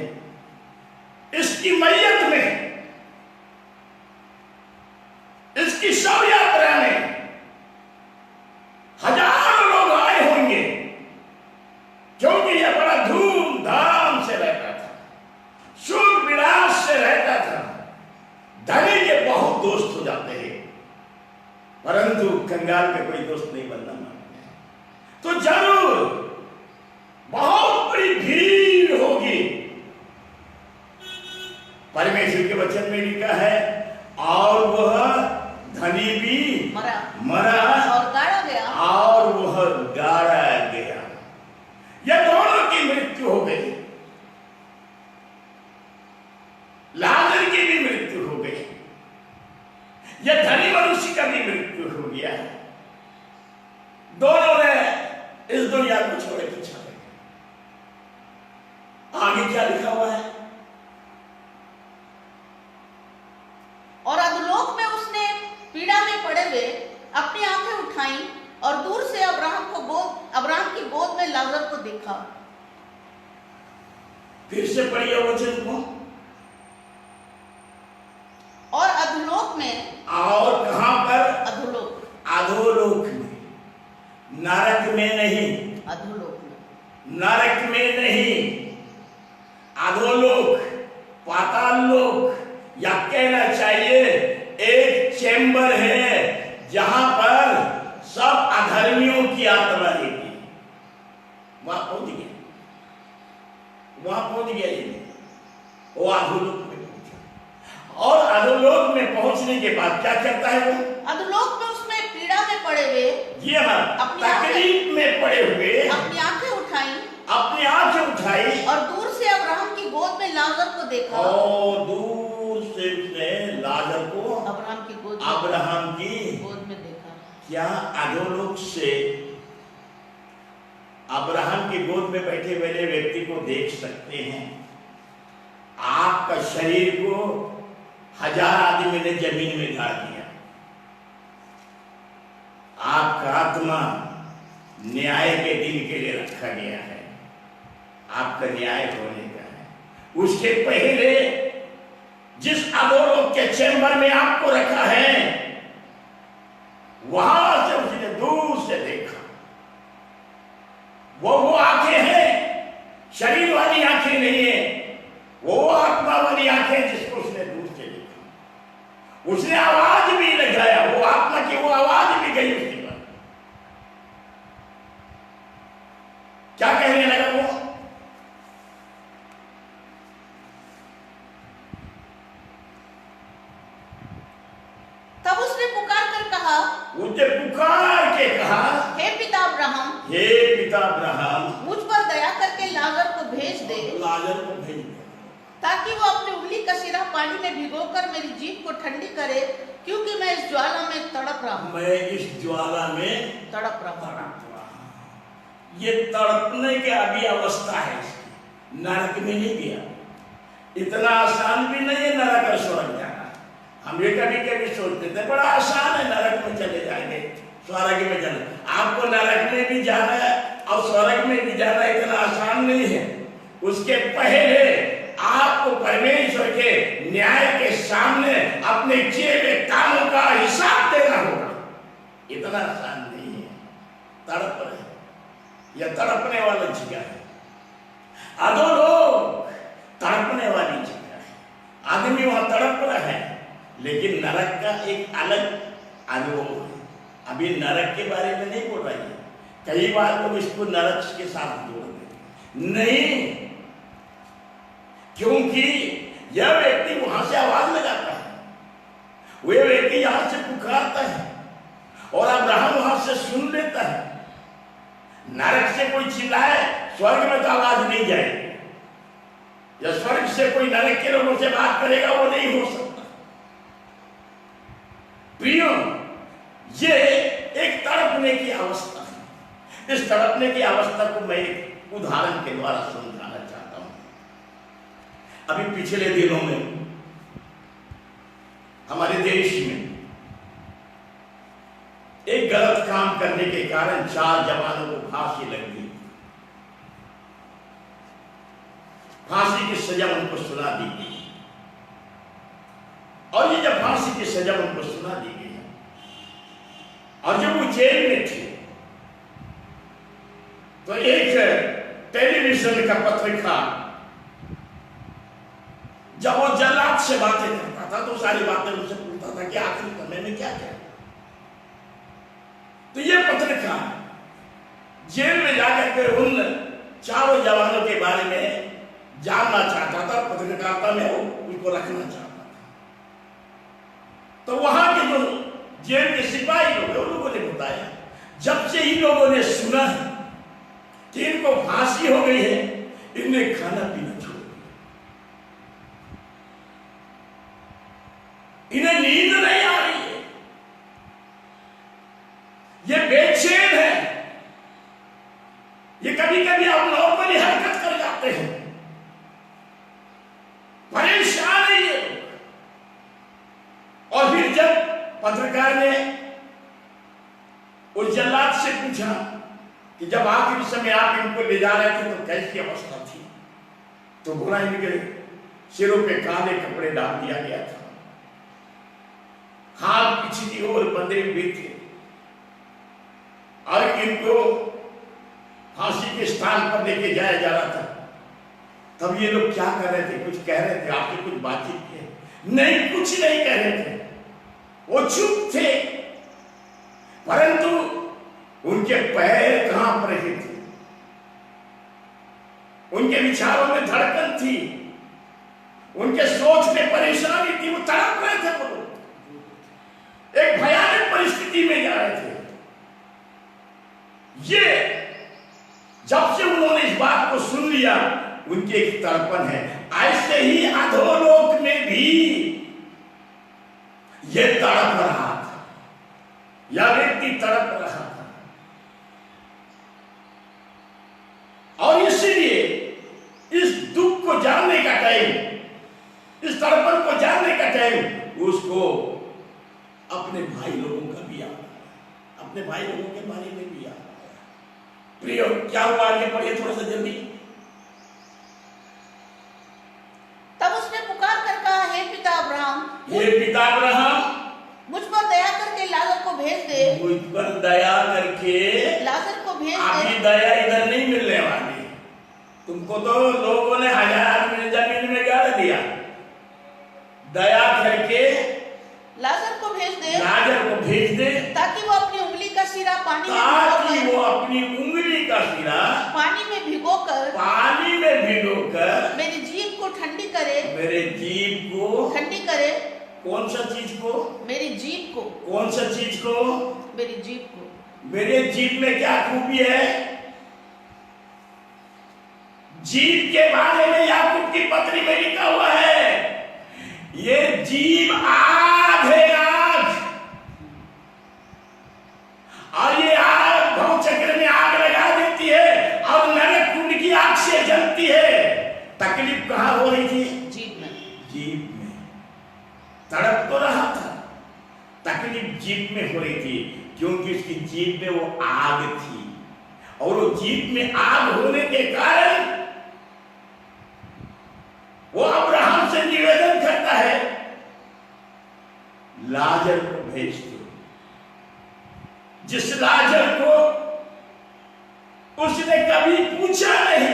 Speaker 1: इसकी मैयत में, इसकी शव यात्रा में हजारों लोग आए होंगे, क्योंकि यह बड़ा धूमधाम से रहता था, सुख विलास से रहता था। धनी के बहुत दोस्त हो जाते हैं, परंतु कंगाल के कोई दोस्त नहीं बनना मानते हैं। तो जरूर बहुत बड़ी भीड़ होगी। परमेश्वर के वचन में लिखा है और वह धनी भी मरा
Speaker 2: और गाड़ा गया
Speaker 1: और वह गाड़ा गया। यह दोनों की मृत्यु हो गई। लाजर की भी मृत्यु हो गई, यह धनी मनुष्य का भी मृत्यु हो गया। दोनों ने इस दुनिया को छोड़ के चले। आगे क्या लिखा हुआ है?
Speaker 2: और अधोलोक में उसने पीड़ा में पड़े हुए अपनी आंखें उठाई और दूर से अब्राहम की गोद में लाजर को देखा।
Speaker 1: फिर से पढ़िए वचन को।
Speaker 2: और अधोलोक में,
Speaker 1: और कहां पर?
Speaker 2: अधोलोक
Speaker 1: में, नरक में नहीं,
Speaker 2: अधोलोक में।
Speaker 1: नरक नरक में नहीं, अधोलोक, पाताल लोक, या कहना चाहिए एक चैम्बर है जहां पर सब अधर्मियों की आत्मा रहेगी। वहां पहुंच गया, वहां पहुंच गया ये, वो अधोलोक में पहुंचा। और अधोलोक में पहुंचने के बाद क्या करता है वो?
Speaker 2: अधोलोक में उसमें पीड़ा में पड़े हुए,
Speaker 1: जी हाँ, तकलीफ में पड़े हुए
Speaker 2: अपनी आंखें उठाई,
Speaker 1: अपनी आंखें उठाई
Speaker 2: और दूर से अब्राहम की गोद में लाजर को देखा।
Speaker 1: और दूर से उसने लाजर को
Speaker 2: अब्राहम की गोद में देखा।
Speaker 1: क्या अधोलोक से अब्राहम की गोद में बैठे हुए व्यक्ति को देख सकते हैं? आपका शरीर को 1000 आदमी ने जमीन में गाड़ दिया, आपका आत्मा न्याय के दिन के लिए रखा गया है, आपका न्याय होने का है। उसके पहले जिस अधोलोक के चैम्बर में आपको रखा है, वहां से उसने दूर से देखा। वो आंखें हैं, शरीर वाली आंखें नहीं है, वो आत्मा वाली आंखें जिसको उसने दूर से देखा। उसने आवाज भी लगाया, वो आत्मा की वो आवाज भी गई उसके बाद। क्या कहने लगा वो?
Speaker 2: तब उसने पुकार कर कहा,
Speaker 1: उसने पुकार के कहा,
Speaker 2: हे पिता अब्राहम,
Speaker 1: हे पिता अब्राहम,
Speaker 2: मुझ पर दया करके लाजर को भेज दे,
Speaker 1: लाजर को भेज दे,
Speaker 2: ताकि वो अपनी उंगली का सिरा पानी में भिगोकर मेरी जीभ को ठंडी करे, क्योंकि मैं इस ज्वाला में तड़प रहा हूं।
Speaker 1: मैं इस ज्वाला में
Speaker 2: तड़प रहा हूं।
Speaker 1: ये तड़पने की अभी अवस्था है, नरक में नहीं गया। इतना आसान भी नहीं है नरक और स्वर्ग जाना। हम ये कभी कभी सोचते थे बड़ा आसान है, नरक में चले जाएंगे, स्वर्ग में जाना। आपको नरक में भी जाना है और स्वर्ग में भी जाना इतना आसान नहीं है। उसके पहले आपको परमेश्वर के न्याय के सामने अपने किए हुए कामों का हिसाब देना होगा। इतना आसान नहीं है। तड़प रहे, यह तड़पने वाला जगह है। अधोलोक तड़पने वाली जगह है, आदमी वहां तड़प रहा है। लेकिन नरक का एक अलग अनुभव है। अभी नरक के बारे में नहीं बोल रही है। कई बार लोग इसको नरक के साथ जोड़ देते नहीं, क्योंकि यह व्यक्ति वहां से आवाज लगाता है, वह व्यक्ति यहां से पुकारता है और अब्राहम वहां से सुन लेता है। नरक से कोई चिल्लाए, स्वर्ग में तो आवाज नहीं जाएगी, या स्वर्ग से कोई नरक के लोगों से बात करेगा, वो नहीं हो सकता। प्रियो, ये एक तड़पने की अवस्था है। इस तड़पने की अवस्था को मैं एक उदाहरण के द्वारा समझाना चाहता हूं। अभी पिछले दिनों में हमारे देश में एक गलत काम करने के कारण 4 जवानों को फांसी लग गई। फांसी की सजा उनको सुना दी गई, और ये जब फांसी की सजा उनको सुना दी गई और जब वो जेल में थे, तो एक टेलीविजन का पत्रकार जब वो जल्लाद से बातें करता था तो सारी बातें उनसे पूछता था कि आखिर समय में क्या क्या। तो ये पत्रकार जेल में जाकर के उन 4 जवानों के बारे में जानना चाहता था, पत्रकारिता में वो उनको रखना चाहता था। तो वहां के जो जेल के सिपाही लोग हैं, उन लोगों ने बताया, जब से इन लोगों ने सुना कि इनको फांसी हो गई है, इनने खाना पीना छोड़ दिया, इन्हें नींद नहीं आ रही है, ये बेचैन है, ये कभी कभी अब नॉर्मली हरकत कर जाते हैं, परेशान है ये। और फिर जब पत्रकार ने उस जल्लाद से पूछा कि जब आखिरी समय आप इनको ले जा रहे थे तो कैसी अवस्था थी, तो बोला इनके सिरों पे काले कपड़े डाल दिया गया था, हाथ पीछे की ओर बंधे हुए थे, और इनको फांसी के स्थान पर लेके जाया जा रहा था, तब ये लोग क्या कर रहे थे? कुछ कह रहे थे? आपसे कुछ बातचीत की? नहीं, कुछ नहीं कह रहे थे, वो चुप थे। परंतु उनके पैर कांप रहे थे, उनके विचारों में धड़कन थी, उनके सोच में परेशानी थी, वो तड़प रहे थे। वो एक भयानक परिस्थिति में जा रहे थे। ये जब से उन्होंने इस बात को सुन लिया, उनकी एक तड़पन है। ऐसे ही अधोलोक में भी ये तड़प रहा था, यह व्यक्ति तड़प रहा था। और इसीलिए इस दुख को जानने का टाइम, इस तड़पन को जानने का टाइम उसको अपने भाई लोगों का भी याद आया, अपने भाई लोगों के बारे में भी याद आया। प्रिय, क्या हुआ? आगे पढ़िए थोड़ा सा जल्दी।
Speaker 2: तब उसने पुकार कर कहा, हे पिता अब्राहम,
Speaker 1: हे पिता अब्राहम,
Speaker 2: मुझ पर दया करके लाजर को भेज दे।
Speaker 1: मुझ पर दया करके
Speaker 2: लाजर को भेज दे।
Speaker 1: आपकी दया इधर नहीं मिलने वाली। तुमको तो लोगों ने 1000 जमीन में गाड़ दिया। दया करके
Speaker 2: लाजर को भेज दे,
Speaker 1: लाजर को भेज दे,
Speaker 2: ताकि वो अपनी उंगली का सिरा पानी में भिगोकर मेरी जीभ को ठंडी करे।
Speaker 1: मेरे जीभ को
Speaker 2: ठंडी करे।
Speaker 1: कौन सा चीज को?
Speaker 2: मेरी जीभ को।
Speaker 1: कौन सा चीज को?
Speaker 2: मेरी जीभ को।
Speaker 1: मेरे जीभ में क्या खूबी है? जीभ के बारे में याकूब की पत्री में लिखा हुआ है, ये जीभ आग है, आग। और ये आग भव चक्र में आग लगा देती है और नरक कुंड की आग से जलती है। तकलीफ कहां हो रही थी?
Speaker 2: जीभ में।
Speaker 1: जीभ में तड़प तो रहा था, तकलीफ जीभ में हो रही थी, क्योंकि उसकी जीभ में वो आग थी। और वो जीभ में आग होने के कारण वो अब्राहम से निवेदन करता है, लाजर को भेज दो। जिस लाजर को उसने कभी पूछा नहीं,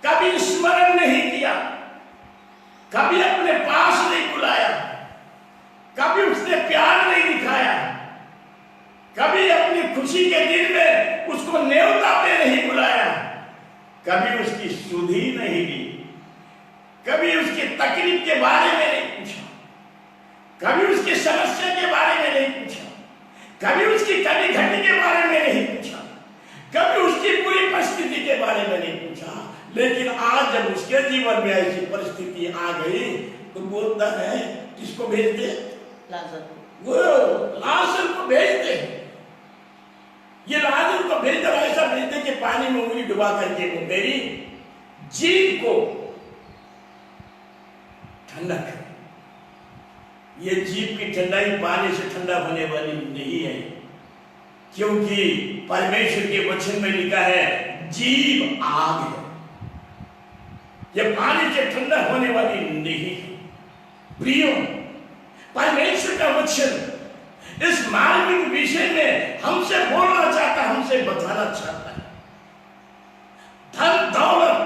Speaker 1: कभी स्मरण नहीं किया, कभी अपने पास नहीं बुलाया, कभी उसने प्यार नहीं दिखाया, कभी अपनी खुशी के दिन में उसको न्योता पे नहीं बुलाया, कभी उसकी सुधि नहीं ली, कभी उसकी तकलीफ के बारे में नहीं पूछा, कभी उसकी समस्या के बारे में नहीं पूछा, कभी उसकी कमी घटी के बारे में नहीं पूछा, कभी उसकी पूरी परिस्थिति के बारे में नहीं पूछा। लेकिन आज जब उसके जीवन में ऐसी परिस्थिति आ गई तो बोलता है, किसको भेज दे?
Speaker 2: लाजर को।
Speaker 1: वो लाजर को भेज दे। ये लाजर को भेज दे, ऐसा भेज दे कि पानी में उंगली डुबा करके वो मेरी जीभ को ठंडा करे। ये जीभ की ठंडाई पानी से ठंडा होने वाली नहीं है, क्योंकि परमेश्वर के वचन में लिखा है जीभ आग है, ये पानी से ठंडा होने वाली नहीं है। प्रियो, परमेश्वर का वचन इस मार्मिक विषय में हमसे बोलना चाहता, हमसे बताना चाहता है। धन दौलत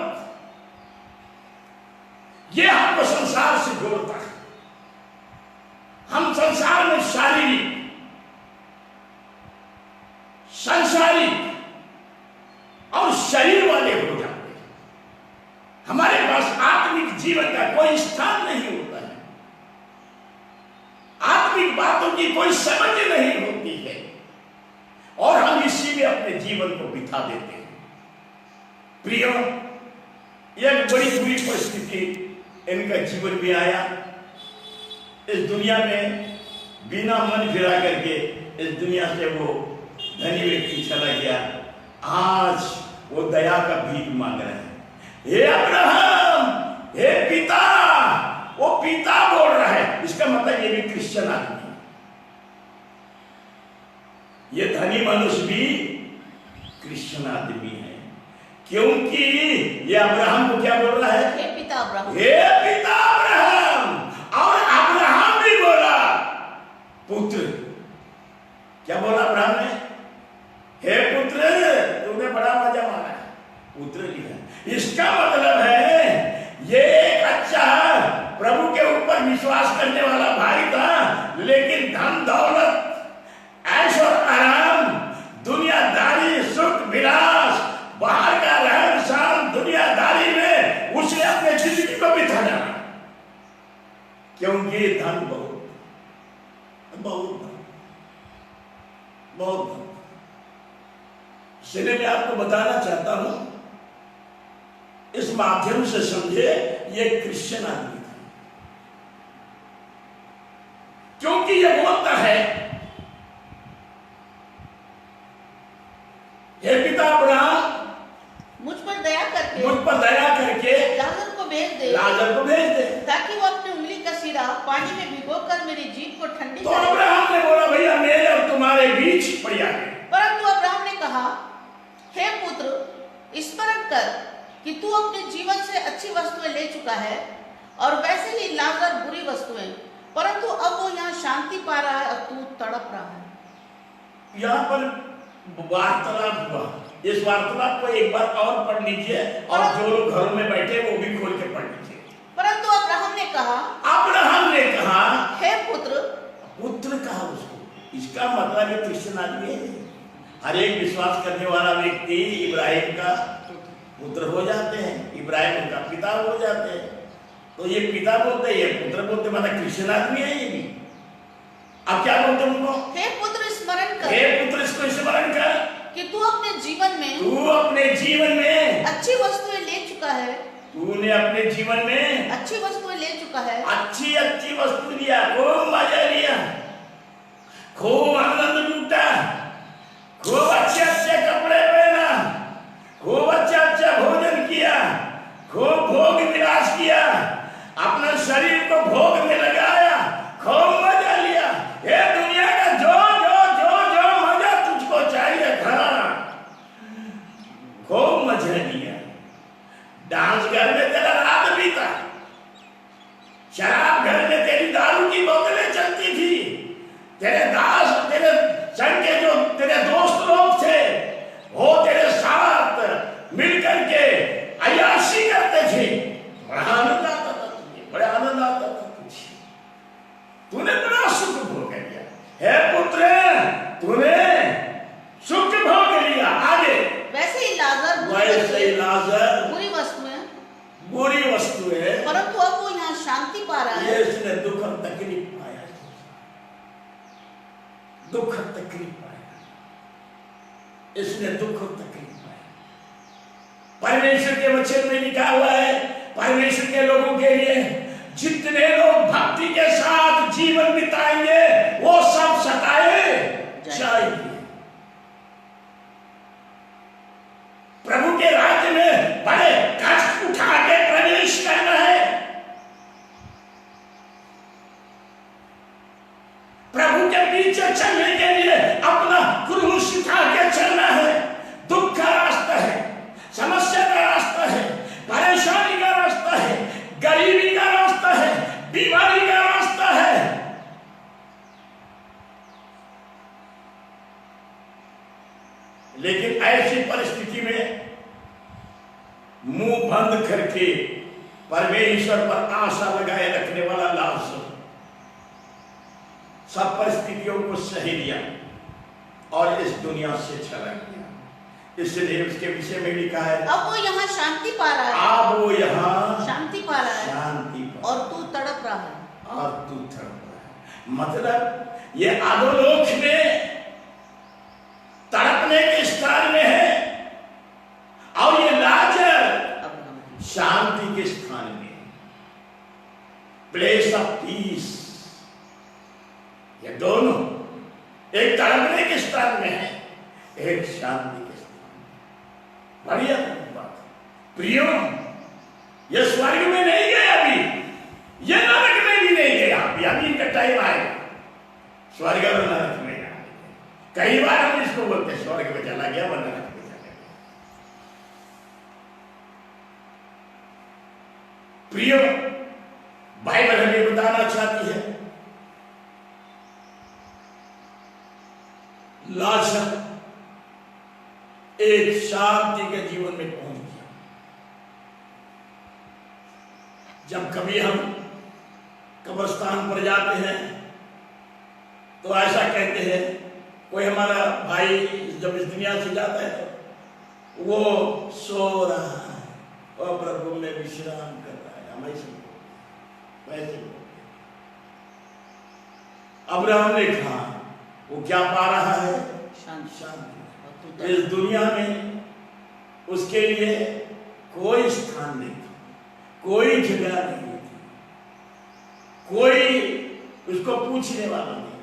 Speaker 1: ये हमको संसार से जोड़ता है। हम संसार में शारीरिक, सांसारिक और शरीर वाले हो जाते हैं। हमारे पास आत्मिक जीवन का कोई स्थान नहीं होता है, आत्मिक बातों की कोई समझ नहीं होती है, और हम इसी में अपने जीवन को बिता देते हैं। प्रियो, यह बड़ी बुरी परिस्थिति इनका जीवन में आया। इस दुनिया में बिना मन फिरा करके इस दुनिया से वो धनी व्यक्ति चला गया। आज वो दया का भीख मांग रहे हैं, हे अब्राहम, हे पिता। वो पिता बोल रहा है, इसका मतलब ये भी क्रिश्चियन आदमी है। ये धनी मनुष्य भी क्रिश्चियन आदमी है, क्योंकि ये अब्राहम को क्या बोल रहा है?
Speaker 2: हे पिता अब्राहम।
Speaker 1: हे पिता अब्राहम। और अब्राहम भी बोला पुत्र। क्या बोला अब्राहम ने? हे पुत्र लिया। इसका मतलब है ये एक अच्छा प्रभु के ऊपर विश्वास करने वाला भाई था, लेकिन धन दौलत, ऐश और आराम, दुनियादारी, सुख विलास, बाहर का रहन सहन, दुनियादारी में उसने अपने जिंदगी को बिता डाला, क्योंकि धन बहुत बहुत बहुत। इसलिए मैं आपको बताना चाहता हूं, इस माध्यम से समझे ये क्रिश्चियन आदमी था, क्योंकि ये बोलता है हे पिता अब्राहम,
Speaker 2: मुझ पर दया करके लाजर को भेज दे ताकि वो अपनी उंगली का सिरा पानी में भिगोकर मेरी जीभ को ठंडी
Speaker 1: तो अब्राहम ने बोला भैया मेरे और तुम्हारे बीच पड़िया है।
Speaker 2: परंतु अब्राहम ने कहा, हे पुत्र, स्मरण कर कि तू अपने जीवन से अच्छी वस्तुएं ले चुका है और वैसे ही लाजर बुरी वस्तुएं, परंतु अब वो यहाँ शांति पा रहा है और तू तड़प रहा है। यहाँ
Speaker 1: पर वार्तालाप हुआ, इस वार्तालाप को एक बार और पढ़ लीजिए और जो लोग घरों में बैठे वो भी खोल के पढ़ लीजिए।
Speaker 2: परंतु अब्राहम ने कहा,
Speaker 1: हे
Speaker 2: पुत्र
Speaker 1: कहा उसको। इसका मतलब है क्रिश्चियन आदमी है, हर एक विश्वास करने वाला व्यक्ति इब्राहिम का पुत्र हो जाते हैं, इब्राहिम का पिता हो जाते हैं। तो ये पिता बोलते, ये पुत्र बोलते, मतलब क्रिश्चियन आदमी है ये भी। अब क्या बोलते उनको?
Speaker 2: हे पुत्र स्मरण कर,
Speaker 1: इसको स्मरण कर
Speaker 2: कि तू अपने जीवन में
Speaker 1: अच्छी
Speaker 2: वस्तुएं ले चुका है।
Speaker 1: तूने अपने जीवन में
Speaker 2: अच्छी वस्तुएं ले चुका है,
Speaker 1: अच्छी वस्तु लिया, खूब मजा लिया, खूब आनंद लूटा, खूब अच्छे कपड़े पहना, खूब अच्छा भोजन किया, खूब भोग विलास किया, अपने शरीर को भोग में लगाया, खूब मजा लिया। ये दुनिया का जो मजा तुझको चाहिए था, खूब मजा लिया। डांस घर में तेरा रात बीता, शराब घर में तेरी दारू की बोतलें चलती थी, तेरे संग के जो तेरे दोस्त लोग थे वो तेरे साथ मिलकर के अय्याशी करते थे, बड़ा आनंद आता था तुझे, तूने बड़ा सुख भोग लिया। हे पुत्र, तूने सुख भोग लिया। आगे
Speaker 2: वैसे ही लाजर बुरी वस्तु है, परंतु अब वो यहाँ शांति पा रहा है।
Speaker 1: इसने दुख और तकलीफ पाया, इसने दुख और तकलीफ पाया। परमेश्वर के वचन में लिखा हुआ है, परमेश्वर के लोगों के लिए जितने लोग भक्ति के साथ जीवन बिताएंगे वो सब सताए जाएंगे। प्रभु के राज्य में बड़े कष्ट उठा के प्रवेश करना है, प्रभु के पीछे चलने के लिए अपना क्रूस उठा के चलना है। दुख का रास्ता है, समस्या का रास्ता है, परेशानी का रास्ता है, गरीबी का रास्ता है, बीमारी का रास्ता है। लेकिन ऐसी परिस्थिति में मुंह बंद करके परमेश्वर पर आशा लगाए रखने वाला लाजर सब परिस्थितियों को सही लिया और इस दुनिया से चला गया। इसलिए उसके विषय में लिखा है,
Speaker 2: अब वो यहाँ शांति पा रहा है, और तू तड़प रहा है।
Speaker 1: मतलब ये अधोलोक में तड़पने के स्थान में है और ये लाजर शांति के स्थान में है, प्लेस ऑफ पीस। ये दोनों एक तड़पने के स्थान में है, एक शांति के स्थान में। बढ़िया बात प्रियो, ये स्वर्ग में नहीं गया अभी, ये नरक में भी नहीं गया अभी इनका टाइम आएगा स्वर्ग और नरक में। कई बार हम इसको बोलते हैं स्वर्ग में चला गया, वरना नरक में चला गया। प्रियो, बाइबल हमें बताना चाहती है लाजर एक शांति के जीवन में पहुंच जब कभी हम कब्रिस्तान पर जाते हैं तो ऐसा कहते हैं, कोई हमारा भाई जब इस दुनिया से जाता है तो वो सो रहा है और प्रभु में विश्राम कर रहा है, हम ऐसे वैसे। अब्राहम ने कहा वो क्या पा रहा है? शांति। इस दुनिया में उसके लिए कोई स्थान नहीं था, कोई जगह नहीं थी, कोई उसको पूछने वाला नहीं,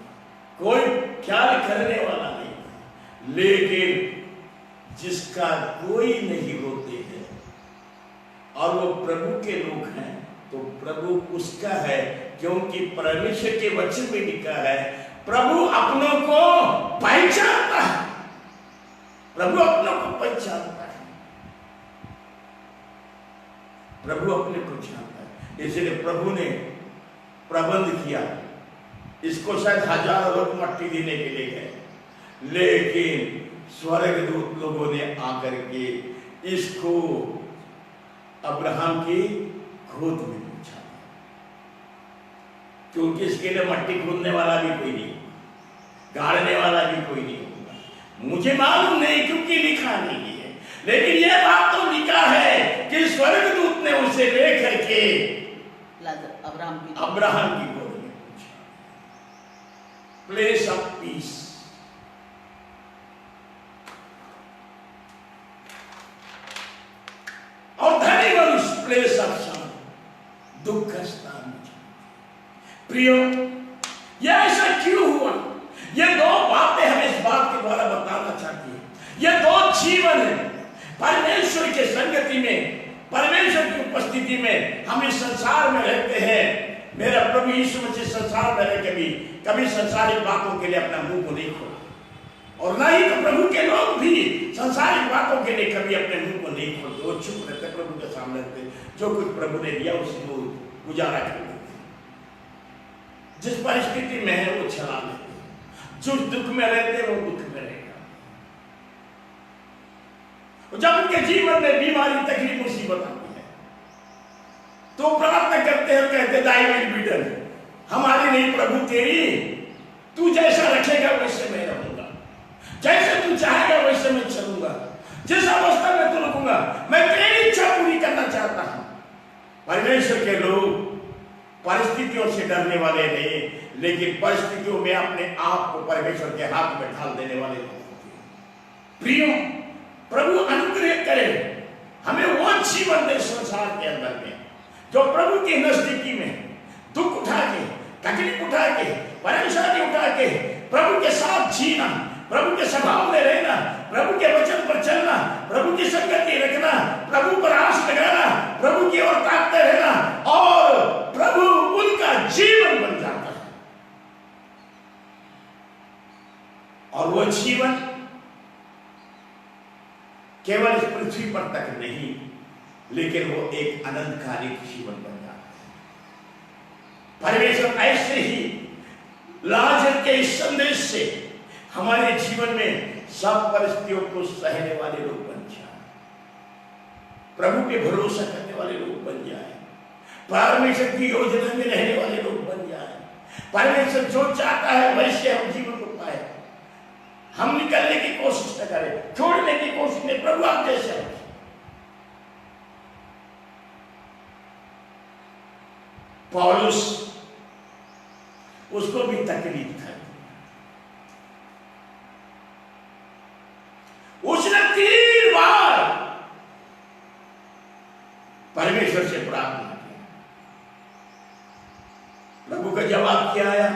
Speaker 1: कोई ख्याल करने वाला नहीं। लेकिन जिसका कोई नहीं होते हैं और वो प्रभु के लोग हैं तो प्रभु उसका है, क्योंकि परमेश्वर के वचन में लिखा है प्रभु अपनों को पहचानता है, प्रभु अपनों को पहचानता है, प्रभु अपने को जानता है। इसलिए प्रभु ने प्रबंध किया, इसको शायद हजारों लोग मट्टी देने के लिए गए, लेकिन स्वर्गदूत लोगों ने आकर के इसको अब्राहम की गोद में पूछा, क्योंकि इसके लिए मट्टी खोदने वाला भी कोई नहीं, गाड़ने वाला भी कोई नहीं होगा। मुझे मालूम नहीं क्योंकि लिखा नहीं है, लेकिन यह बात तो लिखा है कि स्वर्गदूत ने उसे लेकर के अब्राहम की गोद में पूछा, प्लेस ऑफ पीस। और धनी मनुष्य प्लेस ऑफ शांति, दुख का स्थान। प्रियो, यह ऐसा क्यों हुआ? ये दो बातें हमें इस बात के द्वारा बताना चाहती है। ये दो जीवन है, परमेश्वर के संगति में, परमेश्वर की उपस्थिति में हम इस संसार में रहते हैं। मेरा प्रभु यीशु मसीह संसार में रह कभी संसारिक बातों के लिए अपना मुंह को नहीं खोला, और ना ही तो प्रभु के लोग भी संसारिक बातों के लिए कभी अपने मुंह को नहीं खोलते, वो चुप रहते, प्रभु के सामने रहते, जो कुछ प्रभु ने दिया उसी को गुजारा कर लेते, जिस परिस्थिति में है वो चला लेते, जो दुख में रहते वो दुख में रहेगा। जब उनके जीवन में बीमारी तकलीफ मुसीबत आती है तो प्रार्थना करते हैं, कहते दाई विल बी डन, हमारी नहीं प्रभु तेरी, तू जैसा रखेगा वैसे मैं रहूंगा, जैसे तू चाहेगा वैसे मैं चलूंगा, जिस अवस्था में तू रुकूंगा मैं तेरी इच्छा पूरी करना चाहता हूं। परमेश्वर के लोग परिस्थितियों से डरने वाले नहीं, लेकिन परिस्थितियों में अपने आप को परमेश्वर के हाथ में ढाल देने वाले लोग होते हैं। प्रियो, प्रभु अनुग्रह करे हमें वो जीवन दे संसार के अंदर में जो प्रभु की नजदीकी में दुख उठा के, तकलीफ उठा के, परेशानी उठा के प्रभु के साथ जीना, प्रभु के स्वभाव में रहना, प्रभु के वचन पर चलना, प्रभु की संगति रखना, प्रभु पर आस लगाना, प्रभु की ओर ताकते रहना, और प्रभु उनका जीवन बन जाता है। और वो जीवन केवल इस पृथ्वी पर तक नहीं, लेकिन वो एक अनंतकालिक जीवन बन जाता है। परमेश्वर ऐसे ही लाजर के इस संदेश से हमारे जीवन में सब परिस्थितियों को सहने वाले लोग बन जाए, प्रभु पे भरोसा करने वाले लोग बन जाए, परमेश्वर की योजना में रहने वाले लोग बन जाए। परमेश्वर जो चाहता है वैसे हम जीवन को पाए, हम निकलने की कोशिश न करें, छोड़ने की कोशिश नहीं, प्रभु आप जैसे हैं। पौलुस, उसको भी तकलीफ था, उसने 3 बार परमेश्वर से प्रार्थना की, प्रभु का जवाब क्या आया?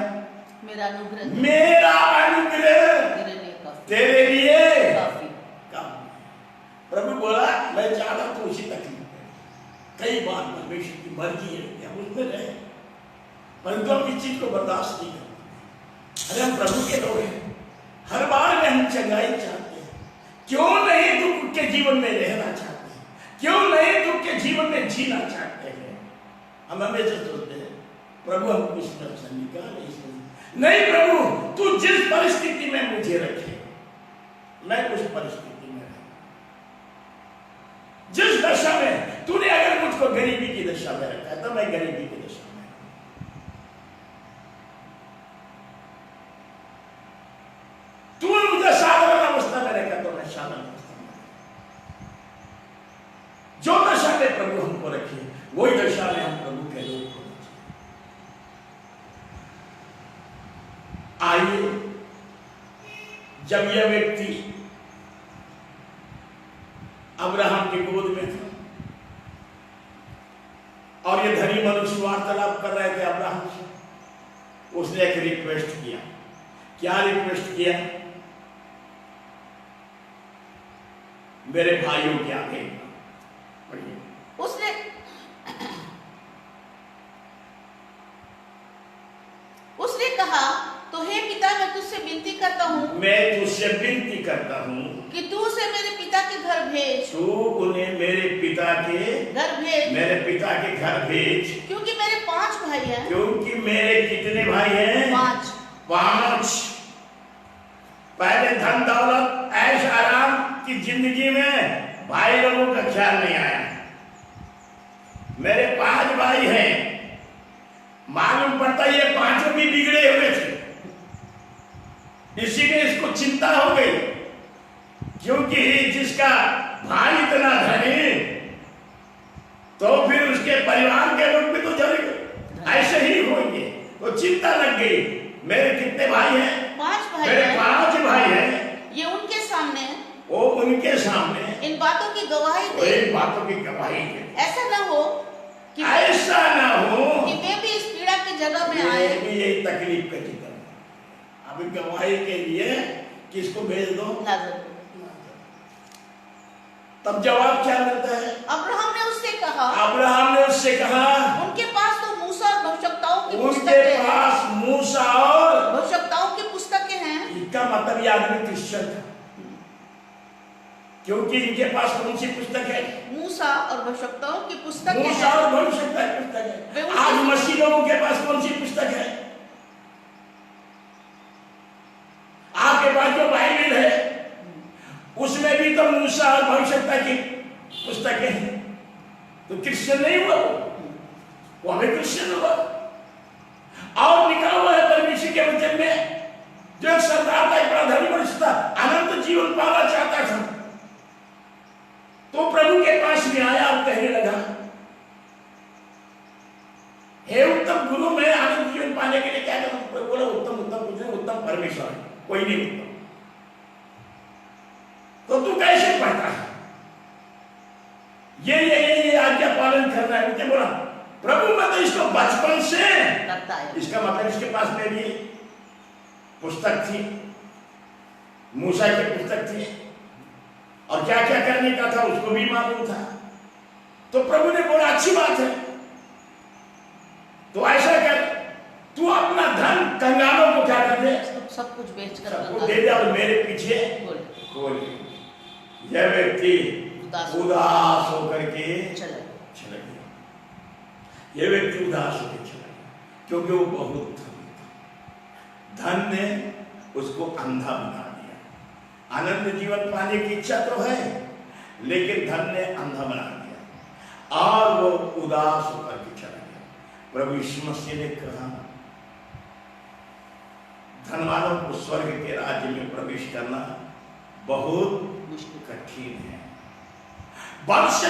Speaker 1: मेरा अनुग्रह तेरे लिए काफी। प्रभु बोला मैं चाहता तो उसी तकलीफ में, कई बार परमेश्वर की मर्जी है हम उसमें रहे, परंतु हम इस चीज को बर्दाश्त नहीं करते। अरे हम प्रभु के लोग हैं, हर बार में हम चंगाई चाहते हैं, क्यों नहीं दुख के जीवन में रहना चाहते हैं, क्यों नहीं दुख के जीवन में जीना चाहते हैं। हम हमेशा सोचते हैं प्रभु हमको इस तरह से निकाले, नहीं प्रभु तू जिस परिस्थिति में मुझे रखे मैं उस परिस्थिति में रहूं, जिस दशा में तूने अगर मुझको गरीबी की दशा में रखा है, तो मैं गरीबी की दशा में। तूने मुझे साधारण अवस्था में रखा, तो मैं साधारण अवस्था में। जो दशा में प्रभु हमको रखी, वही दशा में हम प्रभु के लोग होना चाहिए। आइए, जब यह व्यक्ति अब्राहम की गोद में था और ये धनी मनुष्य वार्तालाप कर रहे थे अब्राहम से, उसने एक रिक्वेस्ट किया। क्या रिक्वेस्ट किया? मेरे भाइयों के आगे
Speaker 2: उसने कहा, तो हे पिता, मैं तुझसे विनती करता हूँ,
Speaker 1: मैं तुझसे विनती करता हूँ
Speaker 2: कि तू उसे मेरे पिता के घर भेज।
Speaker 1: तू उन्हें मेरे पिता के
Speaker 2: घर भेज,
Speaker 1: मेरे पिता के घर भेज,
Speaker 2: क्योंकि मेरे 5 भाई हैं।
Speaker 1: क्योंकि मेरे कितने भाई हैं? 5। पहले धन दौलत ऐश आराम की जिंदगी में भाई लोगों का ख्याल नहीं आया। मेरे 5 भाई हैं, मालूम पड़ता ये 5 भी बिगड़े हुए थे, इसीलिए इसको चिंता हो गई, क्योंकि जिसका भाई इतना धनी, तो फिर उसके परिवार के लोग भी तो जरूर ऐसे ही होंगे। तो चिंता लग गई। मेरे कितने भाई हैं?
Speaker 2: 5 भाई
Speaker 1: मेरे
Speaker 2: हैं।
Speaker 1: 5 भाई हैं।
Speaker 2: ये उनके सामने,
Speaker 1: वो उनके सामने
Speaker 2: इन बातों की गवाही
Speaker 1: वो
Speaker 2: दे।
Speaker 1: इन बातों की गवाही दे।
Speaker 2: ऐसा न हो कि वे भी इस पीड़ा की जगह में आए।
Speaker 1: ये भी यही तकलीफ का जिक्र है। अभी गवाही के लिए किसको भेज दो?
Speaker 2: लाजर।
Speaker 1: तब जवाब क्या मिलता है?
Speaker 2: अब्राहम ने उससे कहा,
Speaker 1: उनके
Speaker 2: पास तो मूसा और भविष्यवक्ताओं की
Speaker 1: उनके
Speaker 2: पुस्तकें हैं।
Speaker 1: पास मूसा और
Speaker 2: भविष्यवक्ताओं की पुस्तकें हैं।
Speaker 1: इसका मतलब ये आदमी क्रिश्चियन था, क्योंकि इनके पास कौन सी पुस्तक है?
Speaker 2: मूसा और भविष्यवक्ताओं की पुस्तकें
Speaker 1: मूसा
Speaker 2: हैं।
Speaker 1: और भविष्यवक्ता की पुस्तक
Speaker 2: वे
Speaker 1: है।
Speaker 2: उनके-
Speaker 1: आज मसीह लोगों के पास कौन सी पुस्तक है? आपके पास जो बाइबल है उसमें भी तो मूसा और भविष्यवक्ता की पुस्तकें हैं। तो क्रिश्चियन नहीं हुआ वो हमें क्रिश्चियन हुआ। और लिखा हुआ है परमेश्वर के वचन में, जो एक सरदार था, एक बड़ा धनी मनुष्य था, अनंत जीवन पाना चाहता था, तो प्रभु के पास में आया और कहने लगा, हे उत्तम गुरु, मैं अनंत जीवन पाने के लिए क्या करूं? बोला, उत्तम कुछ नहीं, उत्तम परमेश्वर है, कोई नहीं उत्तम। तो तू कैसे पढ़ता है? ये आज्ञा पालन करना है। मुझे बोला, प्रभु मैं तो इसको बचपन से
Speaker 2: लगता है।
Speaker 1: इसका मतलब इसके पास में भी पुस्तक थी, मूसा की पुस्तक थी, और क्या क्या करने का था उसको भी मालूम था। तो प्रभु ने बोला, अच्छी बात है, तो ऐसा कर, तू अपना धन कंगालों को क्या कर दे?
Speaker 2: सब कुछ बेच कर
Speaker 1: सबको दे दे और मेरे पीछे खोल। यह व्यक्ति उदास होकर के चला गया। यह व्यक्ति उदास होकर चला गया, क्योंकि वो बहुत धन ने उसको अंधा बना दिया। आनंद जीवन पाने की इच्छा तो है, लेकिन धन ने अंधा बना दिया और वो उदास होकर के चला गया। प्रभु यीशु मसीह ने कहा, धनवानों को स्वर्ग के राज्य में प्रवेश करना बहुत कठिन है। भविष्य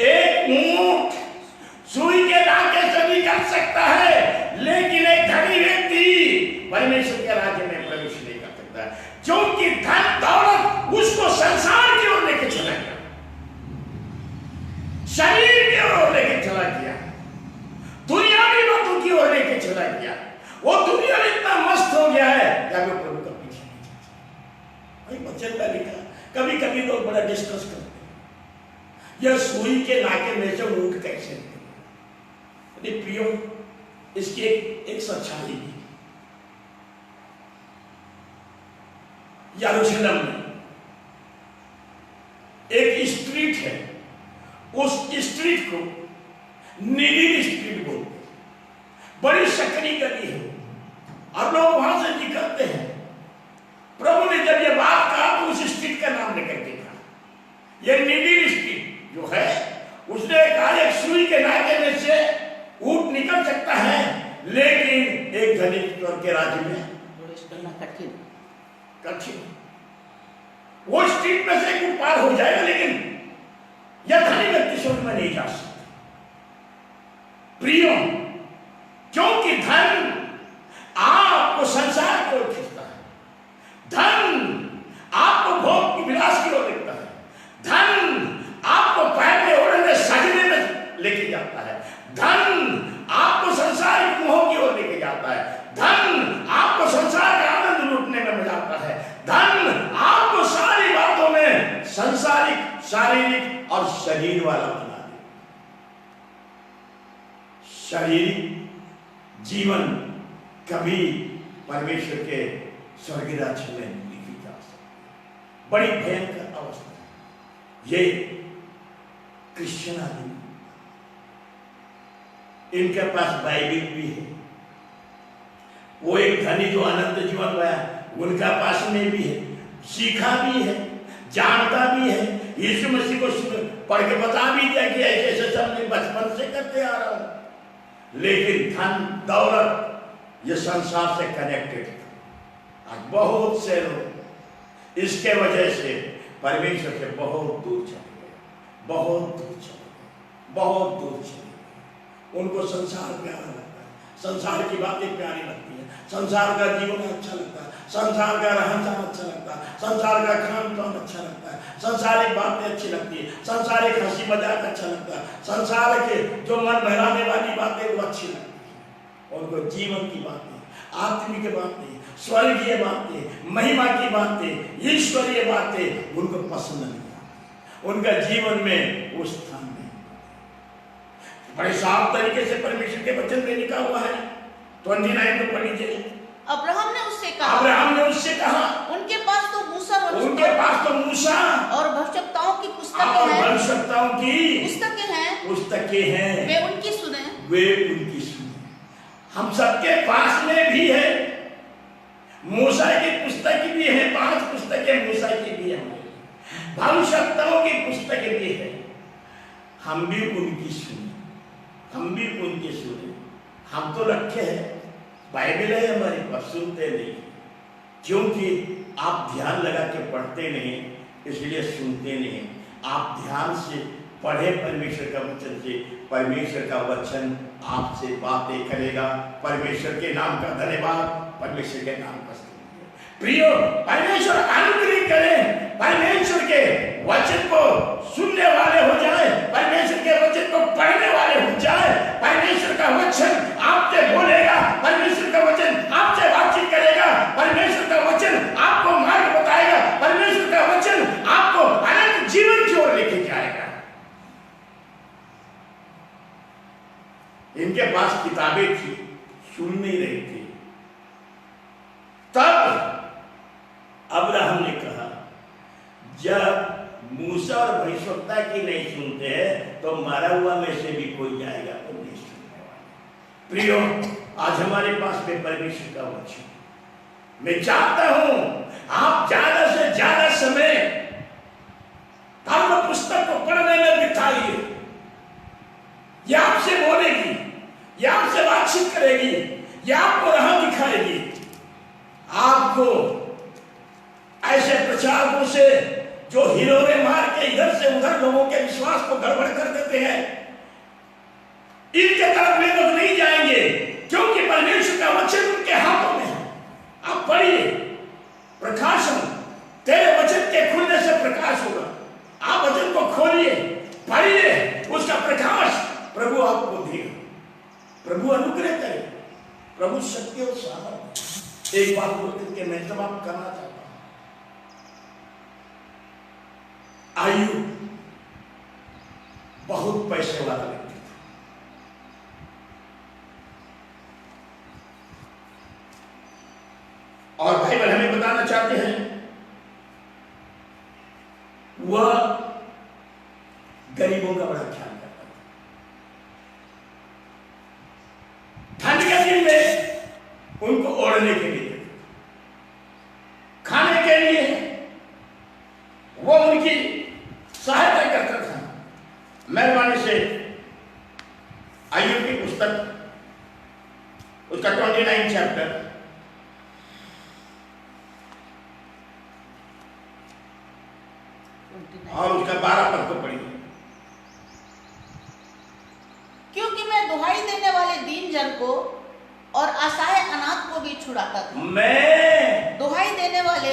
Speaker 1: एक ऊंट सुई के नाके से निकल सकता है, लेकिन एक धनी व्यक्ति परमेश्वर के राज्य में प्रवेश नहीं कर सकता, क्योंकि धन दौलत उसको संसार की ओर लेके चला गया, शरीर की ओर लेके चला गया, दुनियावी बातों की ओर लेके चला गया। वो दुनिया में इतना मस्त हो गया है क्या वो प्रभु का पीछे नहीं चलता। भाई बच्चन का लिखा, कभी कभी लोग बड़ा डिस्कस करते हैं, यह सुई के नाके में से ऊंट कैसे निकले। प्रियो, इसकी एक सच्चाई है। यरूशलेम में एक स्ट्रीट है, उस स्ट्रीट को नीली स्ट्रीट बोलते हैं, बड़ी सकरी गली है और लोग वहां से निकलते हैं। प्रभु ने जब यह बात कहा तो उस स्ट्रीट का नाम लेकर के कहा, यह नीली स्ट्रीट जो है, उसने कहा एक सुई सुई के नाके में से ऊंट निकल सकता है, लेकिन एक धनी ईश्वर के राज्य में
Speaker 2: प्रवेश करना कठिन।
Speaker 1: कठिन। वो स्ट्रीट में से ऊंट पार हो जाएगा, लेकिन यह धनी व्यक्ति स्वर्ग में नहीं जा सकता। प्रियो, क्योंकि धन आपको संसार की ओर खींचता है, धन आपको भोग की विलास की ओर लेता है, धन आपको पहनने ओढ़ने सजने में लेके जाता है, धन आपको संसारिक मोह की ओर लेके जाता है, धन आपको संसार का आनंद लूटने में मजा आता है, धन आपको सारी बातों में संसारिक, शारीरिक और शरीर वाला बना दे। शारीरिक जीवन कभी परमेश्वर के स्वर्गीय राज्य में नहीं जा सकता। बड़ी भयंकर अवस्था है ये। क्रिश्चियन आदमी, इनके पास बाइबल भी है, वो एक धनी जो अनंत जीवन पाया उनका पास में भी है, सीखा भी है, जानता भी है, यीशु मसीह को पढ़ के बता भी दिया कि ऐसे ऐसे सब बचपन से करते आ रहा हूं, लेकिन धन दौलत ये संसार से कनेक्टेड था। आज बहुत से लोग इसके वजह से परमेश्वर से बहुत दूर चले गए, बहुत दूर चले गए, बहुत दूर चले गए। उनको संसार प्यारा लगता है, संसार की बातें प्यारी लगती है, संसार का जीवन अच्छा लगता है, संसार का रहन सहन अच्छा लगता है, संसार का खान पान अच्छा लगता है, संसारिक बातें अच्छी लगती है, संसारिक हंसी मजाक अच्छा लगता है, संसार के जो मन बहलाने वाली बातें वो अच्छी लगती है। उनको जीवन की बातें, आत्मिक बातें, स्वर्गीय बातें, महिमा की बातें, ईश्वरीय बातें उनको पसंद नहीं आती, उनका जीवन में वो स्थान नहीं। बड़े साफ तरीके से परमेश्वर के वचन में लिखा हुआ है, 29 को पढ़ लीजिए।
Speaker 2: अब्राहम ने उससे कहा, उनके पास तो मूसा और भविष्यवक्ताओं की पुस्तकें हैं, वे उनकी सुने।
Speaker 1: हम सबके पास में भी है, मूसा की पुस्तक भी है, 5 पुस्तकें मूसा की भी है, भविष्यवक्ताओं की पुस्तकें भी है। हम भी उनकी सुने, हम तो रखे हैं, बाइबल है हमारे पास, सुनते नहीं, क्योंकि आप ध्यान लगा के पढ़ते नहीं, इसलिए सुनते नहीं। आप ध्यान से पढ़े परमेश्वर का वचन से, परमेश्वर का वचन आपसे बातें करेगा। परमेश्वर के नाम का धन्यवाद, परमेश्वर के नाम का प्रियो, परमेश्वर अनुग्रह करे, परमेश्वर के वचन को सुनने वाले हो जाए, परमेश्वर के वचन को पढ़ने वाले हो जाए। परमेश्वर का वचन आपसे बोलेगा, परमेश्वर का वचन आपसे बातचीत करेगा, परमेश्वर का वचन आपको मार्ग बताएगा, परमेश्वर का वचन आपको अनंत जीवन की ओर लेके जाएगा। इनके पास किताबें थी, सुन नहीं रही थी। तब अब्राहम ने कहा, जब मूसा और भविष्यवक्ता की नहीं सुनते हैं तो मरा हुआ में से भी कोई जाएगा तो नहीं सुनने वाला। प्रियो, आज हमारे पास में परमेश्वर का वचन, मैं चाहता हूं आप ज्यादा से ज्यादा समय धर्म पुस्तक को पढ़ने में बिताइए। यह आपसे बोलेगी, यह आपसे बातचीत करेगी, यह आपको राह दिखाएगी। आपको ऐसे प्रचारकों से जो हिलोरे मार के इधर से उधर लोगों के विश्वास को गड़बड़ कर देते हैं, इनके तरफ वे लोग नहीं जाएंगे, क्योंकि परमेश्वर का वचन उनके हाथों में है। आप पढ़िए, प्रकाशन, तेरे वचन के खुलने से प्रकाश होगा। आप वचन को खोलिए, पढ़िए, उसका प्रकाश प्रभु आपको देगा। प्रभु अनुग्रह करे, प्रभु शक्ति और सामर्थ्य। एक बात बोल करके मैं समाप्त करना चाहता हूं। आयु बहुत पैसे वाला व्यक्ति था, और बाइबल हमें बताना चाहते हैं वह गरीबों का बड़ा ख्याल करता था। ठंड के दिन में उनको ओढ़ने के लिए, खाने के लिए वो उनकी सहायता करता था। मेहरबानी से आय्यूब की पुस्तक उसका 29 चैप्टर और उसका 12 पद को पढ़िए।
Speaker 2: क्योंकि मैं दुहाई देने वाले दीन जन को और असहाय अनाथ को भी छुड़ाता था।
Speaker 1: मैं
Speaker 2: दुहाई देने वाले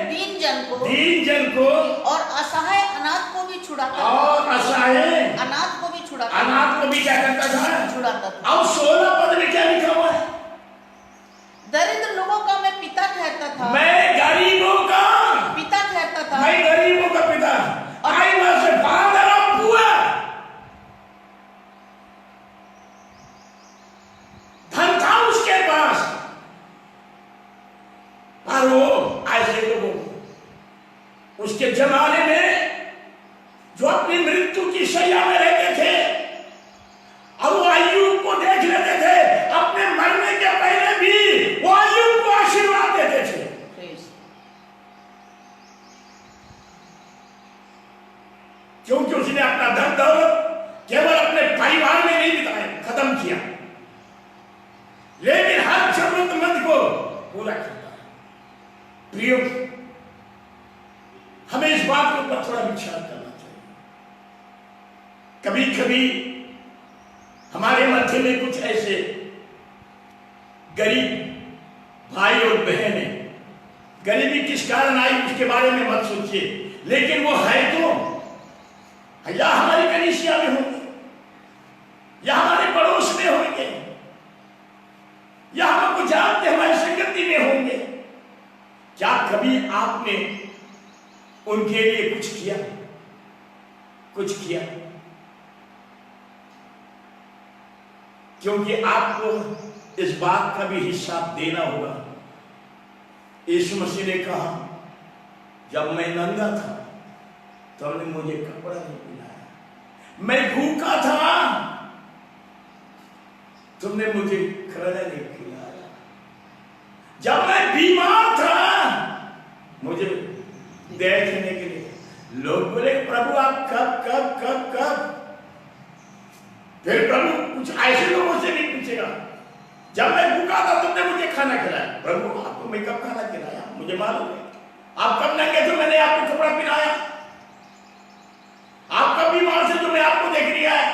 Speaker 2: दीन जन को और असहाय अनाथ को भी छुड़ाता था।
Speaker 1: और असहाय
Speaker 2: अनाथ को भी छुड़ाता
Speaker 1: अनाथ को भी क्या करता था?
Speaker 2: छुड़ाता था।
Speaker 1: अब 16 पद में क्या लिखा हुआ है?
Speaker 2: दरिद्र लोगों का मैं पिता ठहरता था।
Speaker 1: मैं गरीबों का
Speaker 2: पिता ठहरता था।
Speaker 1: मैं गरीबों का पिता। I was a father of poor. धन था उसके पास, पर वो ऐसे लोगों उसके जमाने में जो अपनी मृत्यु की शैया में रहते थे और वो अय्यूब को देख लेते थे, अपने मरने के पहले भी वो अय्यूब को आशीर्वाद देते थे। क्योंकि उसने अपना धन दौलत केवल अपने परिवार में नहीं बिताया, खत्म किया, लेकिन हर जरूरतमंद को पूरा करता है। प्रियो, हमें इस बात के ऊपर थोड़ा विचार करना चाहिए। कभी कभी हमारे मध्य में कुछ ऐसे गरीब भाई और बहनें, गरीबी किस कारण आई उसके बारे में मत सोचिए, लेकिन वो है तो या हमारी कलीसिया में होंगे, या हमारे पड़ोस में होंगे, या हमको जानते हमारी संगति में होंगे। क्या कभी आपने उनके लिए कुछ किया? कुछ किया? क्योंकि आपको इस बात का भी हिसाब देना होगा। यीशु मसीह ने कहा, जब मैं नंगा था तो तुमने मुझे कपड़ा नहीं पिलाया, मैं भूखा था तुमने मुझे खाना नहीं खिलाया, जब मैं बीमार था मुझे देखने के लिए। लोग बोले, प्रभु आप कब कब कब कब? फिर प्रभु कुछ ऐसे लोगों से नहीं पूछेगा, जब मैं भूखा था तुमने मुझे खाना खिलाया। प्रभु आपको मैं कब खाना खिलाया? मुझे मालूम है। आप कब नंगे थे मैंने आपको कपड़ा पहनाया? आप कब बीमार से जो मैं आपको देख लिया है?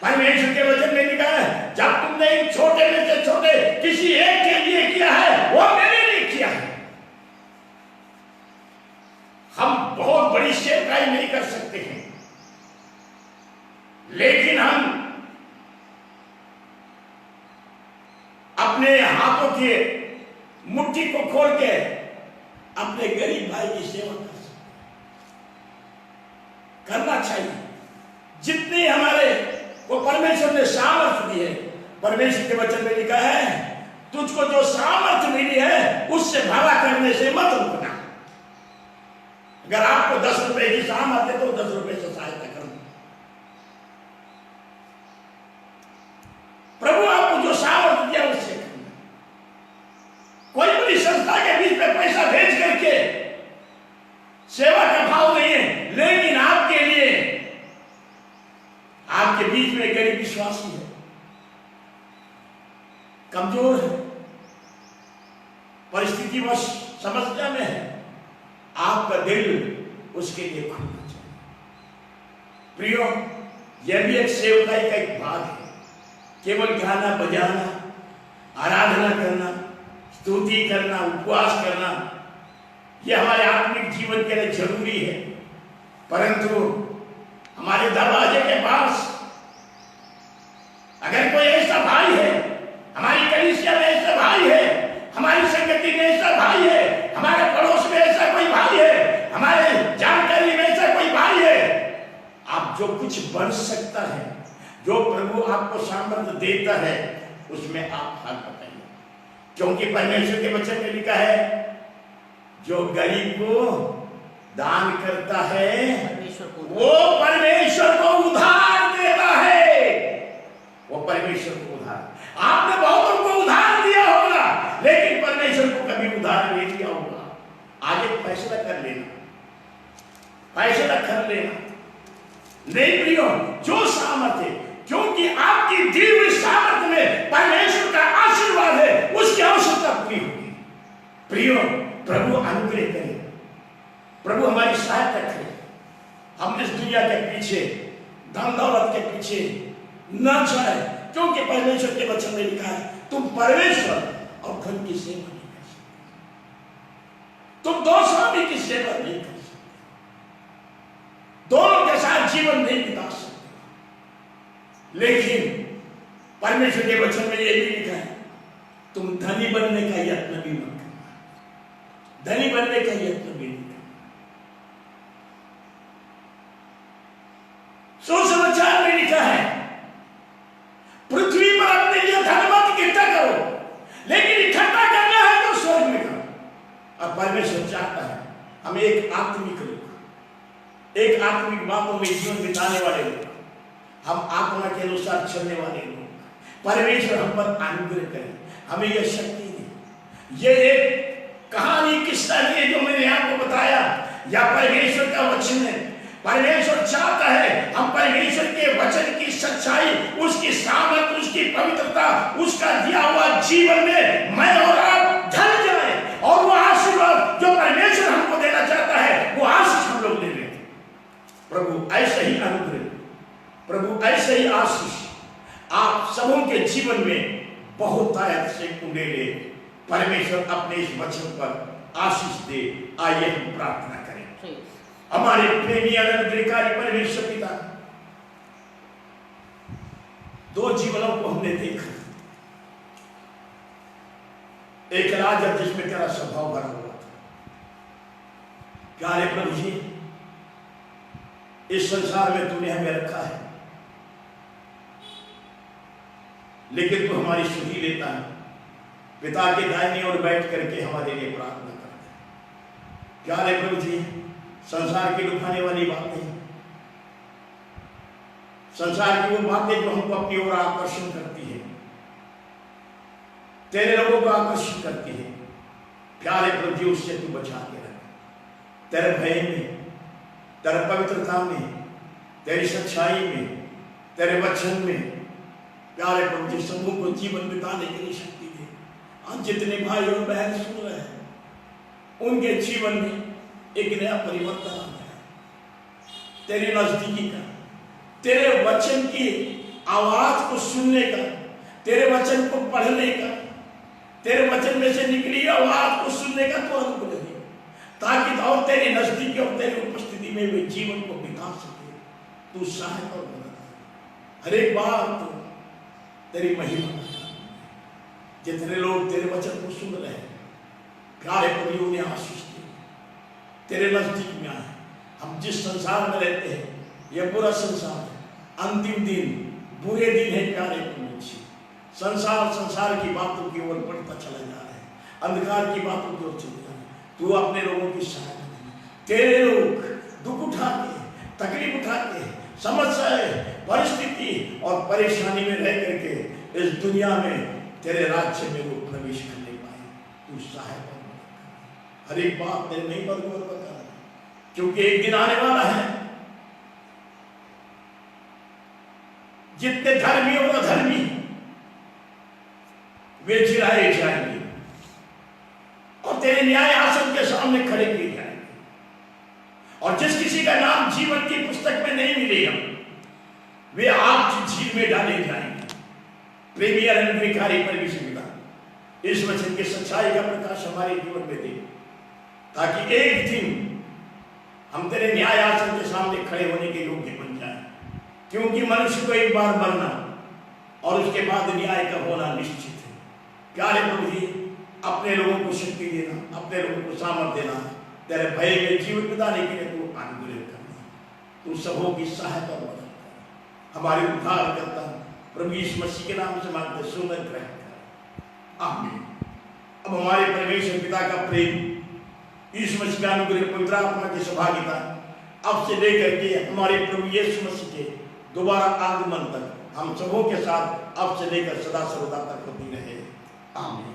Speaker 1: परमेश्वर के वचन में लिखा है, जब तुमने इन छोटे में से छोटे किसी एक के लिए किया है वो मेरे लिए किया है। हम बहुत बड़ी सेवकाई नहीं कर सकते हैं, लेकिन हम अपने हाथों के मुट्ठी को खोल के अपने गरीब भाई की सेवा कर सकते, करना चाहिए। जितनी हमारे को परमेश्वर ने सामर्थ्य दी है, परमेश्वर के वचन में लिखा है, तुझको जो सामर्थ्य मिली है उससे भला करने से मत रुकना। अगर आपको 10 रुपए की सामर्थ्य है तो 10 रुपए से सहायता करो। प्रभु आपको जो सामर्थ्य दिया उससे करना। कोई बड़ी संस्था के बीच में पैसा भेज करके सेवा का भाव नहीं है, लेकिन आपके लिए आपके बीच में गरीब विश्वासी है, कमजोर है, परिस्थिति वश समस्या में है, आपका दिल उसके लिए खुलना चाहिए। प्रियो, यह भी एक सेवकाई का एक भाग है। केवल गाना बजाना, आराधना करना, स्तुति करना, उपवास करना, यह हमारे आत्मिक जीवन के लिए जरूरी है, परंतु हमारे दरवाजे के पास अगर कोई ऐसा भाई है, हमारी कलीसिया में ऐसा भाई है, हमारी संगति में ऐसा भाई है, हमारे पड़ोस में ऐसा कोई भाई है, हमारे जानकारी में ऐसा कोई भाई है, आप जो कुछ बन सकता है, जो प्रभु आपको सामर्थ्य देता है, उसमें आप हाथ बताइए। क्योंकि परमेश्वर के वचन में लिखा है, जो गरीब को दान करता है वो परमेश्वर को उधार देता है। वो परमेश्वर को उधार, आपने बहुतों को उधार दिया होगा, लेकिन परमेश्वर को कभी उधार नहीं दिया होगा। आगे फैसला कर लेना, फैसला कर लेना। नहीं प्रियो, जो सामर्थ्य, क्योंकि क्योंकि आपकी दी हुई सामर्थ्य में परमेश्वर का आशीर्वाद है, उसकी आवश्यकता पूरी होगी। प्रियो, प्रभु अनुग्रह करे, प्रभु हमारी सहायता करे। हम इस दुनिया के पीछे, धन दौलत के पीछे न जाए, क्योंकि परमेश्वर के वचन में लिखा है तुम परमेश्वर और धन की सेवा नहीं कर सकते, तुम दो स्वामी की सेवा नहीं कर सकते, दोनों के साथ जीवन नहीं बिता सकते। लेकिन परमेश्वर के वचन में यह भी लिखा है तुम धनी बनने का यत्न भी मत करना, धनी बनने का यत्न भी नहीं करना। सुसमाचार में लिखा है पृथ्वी पर अपने लिए धन मत इकट्ठा करो, लेकिन इकट्ठा करना है तो स्वर्ग में करो। अब परमेश्वर चाहता है हम एक आत्मिक लोग, एक आत्मिक बातों में जीवन बिताने वाले लोग, हम आत्मा के अनुसार चलने वाले लोग, परमेश्वर हम पर अनुग्रह करें, हमें यह शक्ति दे। ये एक कहानी किस्सा नहीं है जो मैंने आपको बताया, या परमेश्वर का वचन है। परमेश्वर चाहता है हम परमेश्वर के वचन की सच्चाई, उसकी सामर्थ, उसकी पवित्रता, उसका दिया हुआ जीवन में मैं और आप ढल जाए, और वो आशीर्वाद जो परमेश्वर हमको देना चाहता है वो आशीष हम लोग ले लें। प्रभु ऐसे ही अनुग्रह, प्रभु ऐसे ही आशीष आप सबों के जीवन में बहुत आयत से उड़ेले। परमेश्वर अपने इस वचन पर आशीष दे। आइए हम प्रार्थना करें। हमारे प्रेमी अनुग्रहकारी परमेश्वर पिता, दो जीवनों को हमने देखा, एक राजा जिसमें तेरा स्वभाव भरा हुआ था। प्यारे प्रभु जी, इस संसार में तूने हमें रखा है, लेकिन तू हमारी सुधि लेता है। पिता के दाहिनी ओर बैठ करके हमारे लिए प्रार्थना करता है। प्यारे प्रभु जी, संसार की लुभाने वाली बातें, संसार की वो बातें जो हमको अपनी ओर आकर्षण करती है, तेरे लोगों को आकर्षित करती है, प्यारे प्रभु जी उससे तू बचा के रख। तेरे भय में, तेरे पवित्रता में, तेरी सच्चाई में, तेरे वचन में, प्यारे प्रभु जी समूह को जीवन बिताने के लिए शक्ति दे। आज जितने भाई और बहन सुन रहे हैं, उनके जीवन में एक नया परिवर्तन आ गया, तेरे नजदीकी का, तेरे वचन की आवाज को सुनने का, तेरे वचन को पढ़ने का, तेरे वचन में से निकली आवाज को सुनने का तो अनुग्रह दे, ताकि और तेरे नजदीकी और तेरी उपस्थिति में वे जीवन को बिता सके। तू सहायता और मदद, हर एक बार तो तेरी महिमा। जितने लोग तेरे वचन को सुन रहे हैं, प्यारे प्रभु उन्हें आशीष दे, तेरे नजदीक में आए। हम जिस संसार में रहते हैं, यह बुरा संसार है, अंतिम दिन बुरे दिन है। प्यारे प्रभु जी, संसार की बातों की ओर बढ़ता चला जा रहा है, अंधकार की बातों की ओर चले जा रहा है। तू अपने लोगों की सहायता करना। तेरे लोग दुख उठाते, तकलीफ उठाते, समस्याएं, परिस्थिति और परेशानी में रह करके इस दुनिया में तेरे राज्य में वो प्रवेश करने पाए। तू सहायता कर, हर एक बात तेरे नहीं पर गौर बता, क्योंकि एक दिन आने वाला है जितने धर्मी और अधर्मी वे जिराए जाएंगे और तेरे न्याय आसन के सामने खड़े किए जाएंगे, और जिस किसी का नाम जीवन की पुस्तक में नहीं मिलेगा वे आग की झील में डाले जाएंगे। प्रेमी अनुग्रहकारी परमेश्वर पिता, इस वचन की सच्चाई का प्रकाश हमारे जीवन में दे, ताकि एक दिन हम तेरे न्याय आसन के सामने खड़े होने के योग्य बन जाए। क्योंकि मनुष्य को एक बार मरना और उसके बाद न्याय का होना निश्चित है। प्यारे प्रभु जी, अपने लोगों को शक्ति देना, अपने लोगों को सामर्थ्य देना, तेरे भय में जीवन बिताने के लिए तू अनुग्रह करना। तू सबों की सहायता मदद कर, हमारे उद्धार करता प्रभु यीशु मसीह के नाम से मांगते, सुंदर ग्रहण कर, आमीन। अब हमारे परमेश्वर पिता का प्रेम, यीशु मसीह का अनुग्रह, पवित्र आत्मा की सहभागिता अब से लेकर के हमारे प्रभु यीशु मसीह के दोबारा आगमन तक हम सबों के साथ अब से लेकर सदा सर्वदा तक होती रहे, आमीन।